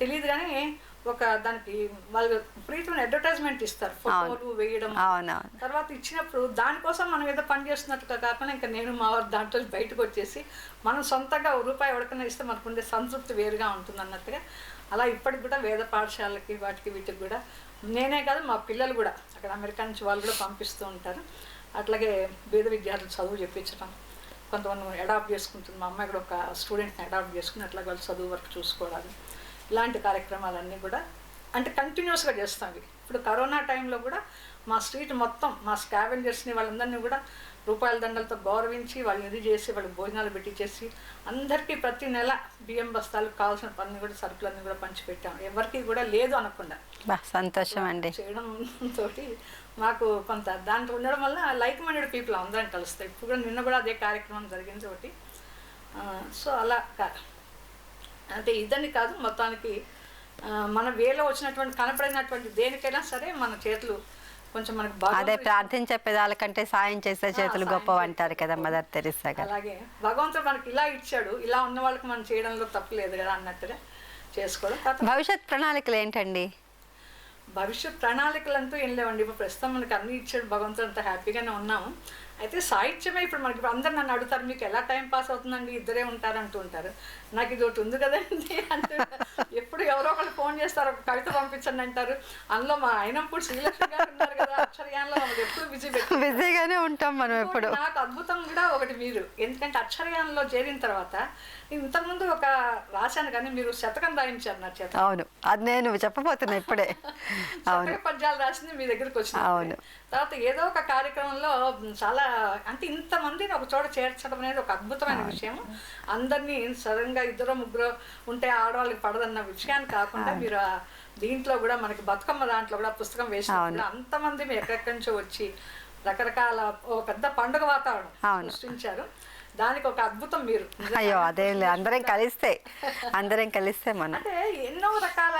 తెలియదు కానీ ఒక దానికి వాళ్ళు విపరీతమైన అడ్వర్టైజ్మెంట్ ఇస్తారు, ఫోటోలు వేయడం. తర్వాత ఇచ్చినప్పుడు దానికోసం మనం ఏదో పని చేస్తున్నట్టుగా కాకుండా ఇంకా నేను మా వారు దాంట్లో బయటకు వచ్చేసి మనం సొంతంగా ₹1 ఎవరికైనా ఇస్తే మనకు ఉండే సంతృప్తి వేరుగా ఉంటుంది అన్నట్టుగా అలా ఇప్పటికి కూడా వేద పాఠశాలకి వాటికి వీటికి కూడా నేనే కాదు మా పిల్లలు కూడా అక్కడ అమెరికా నుంచి వాళ్ళు కూడా పంపిస్తూ ఉంటారు. అట్లాగే వేద విద్యార్థులు చదువు చెప్పించడం, కొంతమంది అడాప్ట్ చేసుకుంటుంది. మా అమ్మాయి కూడా ఒక స్టూడెంట్ని అడాప్ట్ చేసుకుని అట్లా వాళ్ళు చదువు వరకు చూసుకోవడాలు, ఇలాంటి కార్యక్రమాలన్నీ కూడా అంటే కంటిన్యూస్గా చేస్తాం. ఇప్పుడు కరోనా టైంలో కూడా మా స్ట్రీట్ మొత్తం మా స్కావెంజర్స్ని వాళ్ళందరినీ కూడా రూపాయల దండలతో గౌరవించి వాళ్ళని ఇది చేసి వాళ్ళకి భోజనాలు పెట్టించేసి అందరికీ ప్రతి నెల బియ్యం బస్తాలకు కావాల్సిన పని కూడా సరుకులన్నీ కూడా పంచిపెట్టాం, ఎవరికి కూడా లేదు అనకుండా. సంతోషం అండి. చేయడంతో మాకు కొంత దాంట్లో ఉండడం వల్ల లైక్ మైండెడ్ పీపుల్ అందరం కలుస్తాయి. ఇప్పుడు కూడా నిన్న కూడా అదే కార్యక్రమం జరిగింది ఒకటి. సో అలా అంటే ఇదని కాదు, మొత్తానికి మన వేలో వచ్చినటువంటి కనపడినటువంటి దేనికైనా సరే మన చేతులు కొంచెం మనకు బాగా, అదే ప్రార్థించే పెదాల కంటే సాయం చేసే చేతులు గొప్పవి అంటారు కదా మదర్ తెరిసా గారు. అలాగే భగవంతుడు మనకి ఇలా ఇచ్చాడు, ఇలా ఉన్న వాళ్ళకి మనం చేయడంలో తప్పు లేదు కదా అన్నట్టుగా చేసుకోవడం. భవిష్యత్ ప్రణాళికలు ఏంటండి? భవిష్యత్ ప్రణాళికలు అంటూ ఏం లేవండి. ఇప్పుడు ప్రస్తుతం మనకి అన్ని ఇచ్చాడు భగవంతుడు, అంతా హ్యాపీగానే ఉన్నాము. అయితే సాహిత్యమే ఇప్పుడు మనకి అందరు నన్ను అడుగుతారు, మీకు ఎలా టైం పాస్ అవుతుందండి, ఇద్దరే ఉంటారు అంటూ ఉంటారు. నాకు ఇది ఒకటి ఉంది కదండి అంటే ఎప్పుడు ఎవరో ఒకళ్ళు ఫోన్ చేస్తారు, ఒక కవిత పంపించండి అంటారు. అందులో మా అయినప్పుడు శ్రీలక్ష్మి గారు ఉన్నారు కదా అక్షరయాన్లో, మనకి ఎప్పుడు బిజీగానే ఉంటాం మనం ఎప్పుడు. నాకు అద్భుతం కూడా ఒకటి మీరు, ఎందుకంటే అక్షరయాన్లో చేరిన తర్వాత ఇంతకుముందు ఒక రాశాను కానీ మీరు శతకం రాయించారు నా చేత. అవును, అది నేను చెప్పబోతున్నా ఇప్పుడే. శతక పద్యాలు రాసింది మీ దగ్గరికి వచ్చింది. అవును. తర్వాత ఏదో ఒక కార్యక్రమంలో చాలా అంటే ఇంతమందిని ఒక చోట చేర్చడం అనేది ఒక అద్భుతమైన విషయం. అందరినీ సడన్గా ఇద్దరు ముగ్గురు ఉంటే ఆడవాళ్ళకి పడదన్న విషయాన్ని కాకుండా మీరు దీంట్లో కూడా మనకి బతుకమ్మ దాంట్లో కూడా పుస్తకం వేసినప్పుడు అంతమంది ఎక్కడెక్కడి నుంచో వచ్చి రకరకాల ఓ పెద్ద పండుగ వాతావరణం సృష్టించారు. దానికి ఒక అద్భుతం మీరు. అయ్యో అదేం లేదు, అందరం కలిస్తే మనం అంటే ఎన్నో రకాల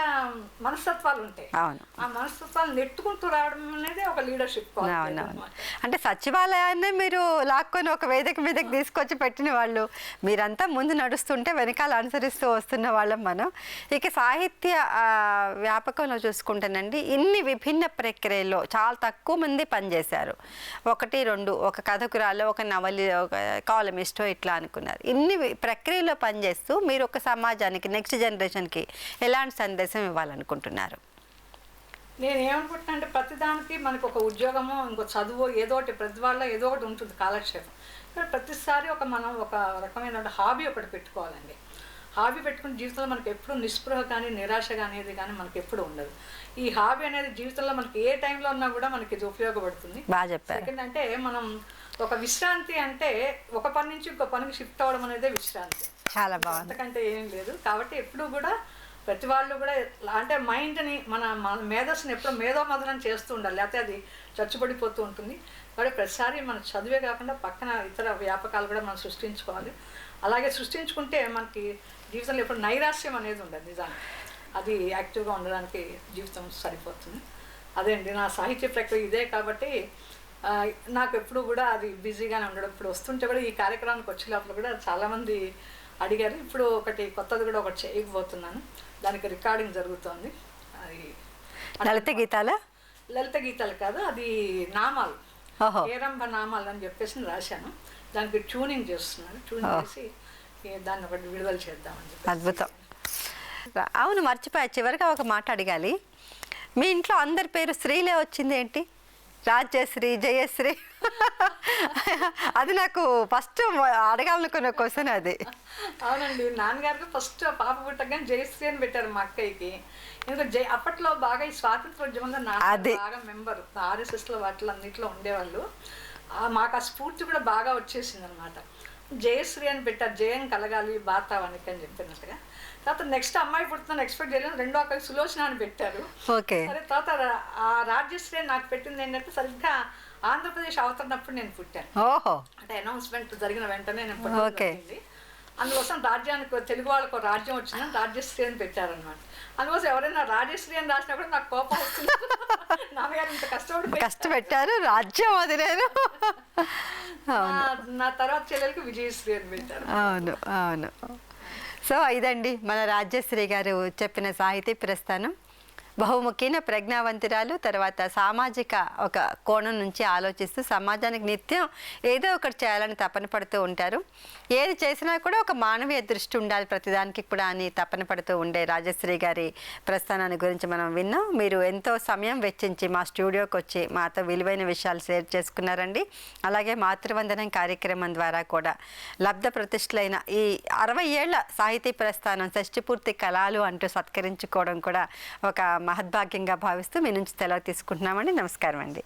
మనస్తత్వాలు ఉంటాయి. అవును, ఆ మనస్తత్వాలు నెట్టుకుంటూ రావడం అనేది ఒక లీడర్షిప్. అవునవును. అంటే సచివాలయాన్ని మీరు లాక్కొని ఒక వేదిక మీదకి తీసుకొచ్చి పెట్టిన వాళ్ళు మీరంతా ముందు నడుస్తుంటే వెనకాల అనుసరిస్తూ వస్తున్న వాళ్ళం మనం. ఇక సాహిత్య వ్యాపకంలో చూసుకుంటేనండి ఇన్ని విభిన్న ప్రక్రియల్లో చాలా తక్కువ మంది పనిచేశారు. 1, 2 ఒక కథకురాలు, ఒక నవలి, ఒక కాలమిస్ట్ ఇట్లా అనుకున్నారు. ఇన్ని ప్రక్రియలో పనిచేస్తూ మీరు ఒక సమాజానికి, నెక్స్ట్ జనరేషన్కి ఎలాంటి సందేశం ఇవ్వాలనుకుంటున్నారు? నేను ఏమనుకుంటున్నా అంటే ప్రతిదానికి మనకు ఒక ఉద్యోగము, ఇంకో చదువు, ఏదో ఒకటి ప్రతి వాళ్ళ ఏదో ఒకటి ఉంటుంది కాలక్షేపం. ప్రతిసారి మనం ఒక రకమైన హాబీ ఒకటి పెట్టుకోవాలండి. హాబీ పెట్టుకుని జీవితంలో మనకి ఎప్పుడు నిస్పృహ కానీ నిరాశ అనేది కానీ మనకి ఎప్పుడు ఉండదు. ఈ హాబీ అనేది జీవితంలో మనకి ఏ టైంలో ఉన్నా కూడా మనకి ఇది ఉపయోగపడుతుంది. బాగా చెప్పారు. సెకండ్ అంటే మనం ఒక విశ్రాంతి అంటే ఒక పని నుంచి ఇంకో పనికి షిఫ్ట్ అవ్వడం అనేది విశ్రాంతి. చాలా బాగుంది. అంతకంటే ఏం లేదు. కాబట్టి ఎప్పుడు కూడా ప్రతి వాళ్ళు కూడా అంటే మైండ్ని మన మేధస్సుని ఎప్పుడు మేధోమదనం చేస్తూ ఉండాలి, లేకపోతే అది చచ్చుబడిపోతూ ఉంటుంది. కాబట్టి ప్రతిసారి మన చదువే కాకుండా పక్కన ఇతర వ్యాపకాలు కూడా మనం సృష్టించుకోవాలి. అలాగే సృష్టించుకుంటే మనకి జీవితంలో ఎప్పుడు నైరాశ్యం అనేది ఉండదు. నిజానికి అది యాక్టివ్గా ఉండడానికి జీవితం సరిపోతుంది. అదే అండి నా సాహిత్య ప్రక్రియ ఇదే. కాబట్టి నాకు ఎప్పుడు కూడా అది బిజీగానే ఉండడం. ఇప్పుడు వస్తుంటే కూడా ఈ కార్యక్రమానికి వచ్చే లోపల కూడా చాలామంది అడిగారు. ఇప్పుడు ఒకటి కొత్తది కూడా ఒకటి చేయకపోతున్నాను, దానికి రికార్డింగ్ జరుగుతోంది. అది లలిత గీతాలు కాదు, అది నామాలు, ఏరంభ నామాలు అని చెప్పేసి రాశాను. దానికి ట్యూనింగ్ చేస్తున్నాను. ట్యూనింగ్ చేసి దాన్ని ఒకటి విడుదల చేద్దామని చెప్పి. అద్భుతం. అవును, మర్చిపోయా, చివరిగా ఒక మాట అడగాలి. మీ ఇంట్లో అందరి పేరు శ్రీలే వచ్చింది ఏంటి? రాజ్యశ్రీ, జయశ్రీ, అది నాకు ఫస్ట్ అడగాలనుకున్న క్వశ్చన్ అది. అవునండి, నాన్నగారికి ఫస్ట్ పాప పుట్టగానే జయశ్రీ అని పెట్టారు మా అక్కయ్యకి. ఎందుకంటే అప్పట్లో బాగా ఈ స్వాతంత్రోద్యమంలో నాన్న బాగా మెంబరు, RSSలో వాటిలో అన్నిట్లో ఉండేవాళ్ళు. మాకు ఆ స్ఫూర్తి కూడా బాగా వచ్చేసింది అనమాట. జయశ్రీ అని పెట్టారు, జయం కలగాలి బాతావానికి అని చెప్పినట్టుగా. తర్వాత నెక్స్ట్ అమ్మాయి పుడుతుందని ఎక్స్పెక్ట్ చేయలేదు, రెండో అక్కడికి సులోచన అని పెట్టారు. సరే, తర్వాత ఆ రాజ్యశ్రీ నాకు పెట్టింది ఏంటంటే సరిగ్గా ఆంధ్రప్రదేశ్ అవతరినప్పుడు నేను పుట్టాను. అంటే అనౌన్స్మెంట్ జరిగిన వెంటనే నేను పుట్టింది. అందుకోసం రాజ్యానికి తెలుగు వాళ్ళకు రాజ్యం వచ్చిందని రాజ్యశ్రీ అని పెట్టారనమాట. అందుకోసం ఎవరైనా రాజశ్రీ అని రాసినప్పుడు నాకు కోపం వస్తుంది. నాన్నగారు ఇంత కష్టపెట్టారు రాజ్యం అది. నేను నా తర్వాత చెల్లెలకి విజయశ్రీ అని పెట్టారు. అవును. సో ఇదండి మన రాజ్యశ్రీ గారు చెప్పిన సాహితీ ప్రస్థానం. బహుముఖీన ప్రజ్ఞావంతురాలు, తర్వాత సామాజిక ఒక కోణం నుంచి ఆలోచిస్తూ సమాజానికి నిత్యం ఏదో ఒకటి చేయాలని తపన పడుతూ ఉంటారు. ఏది చేసినా కూడా ఒక మానవీయ దృష్టి ఉండాలి ప్రతిదానికి కూడా అని తపన పడుతూ ఉండే రాజశ్రీ గారి ప్రస్థానాన్ని గురించి మనం విన్నాం. మీరు ఎంతో సమయం వెచ్చించి మా స్టూడియోకి వచ్చి మాతో విలువైన విషయాలు షేర్ చేసుకున్నారండి. అలాగే మాతృవందనం కార్యక్రమం ద్వారా కూడా లబ్ధ ప్రతిష్ఠులైన ఈ 60 ఏళ్ల సాహితీ ప్రస్థానం షష్టిపూర్తి కళలు అంటూ సత్కరించుకోవడం కూడా ఒక మహద్భాగ్యంగా భావిస్తూ మీ నుంచి సెలవు తీసుకుంటున్నామండి. నమస్కారం అండి.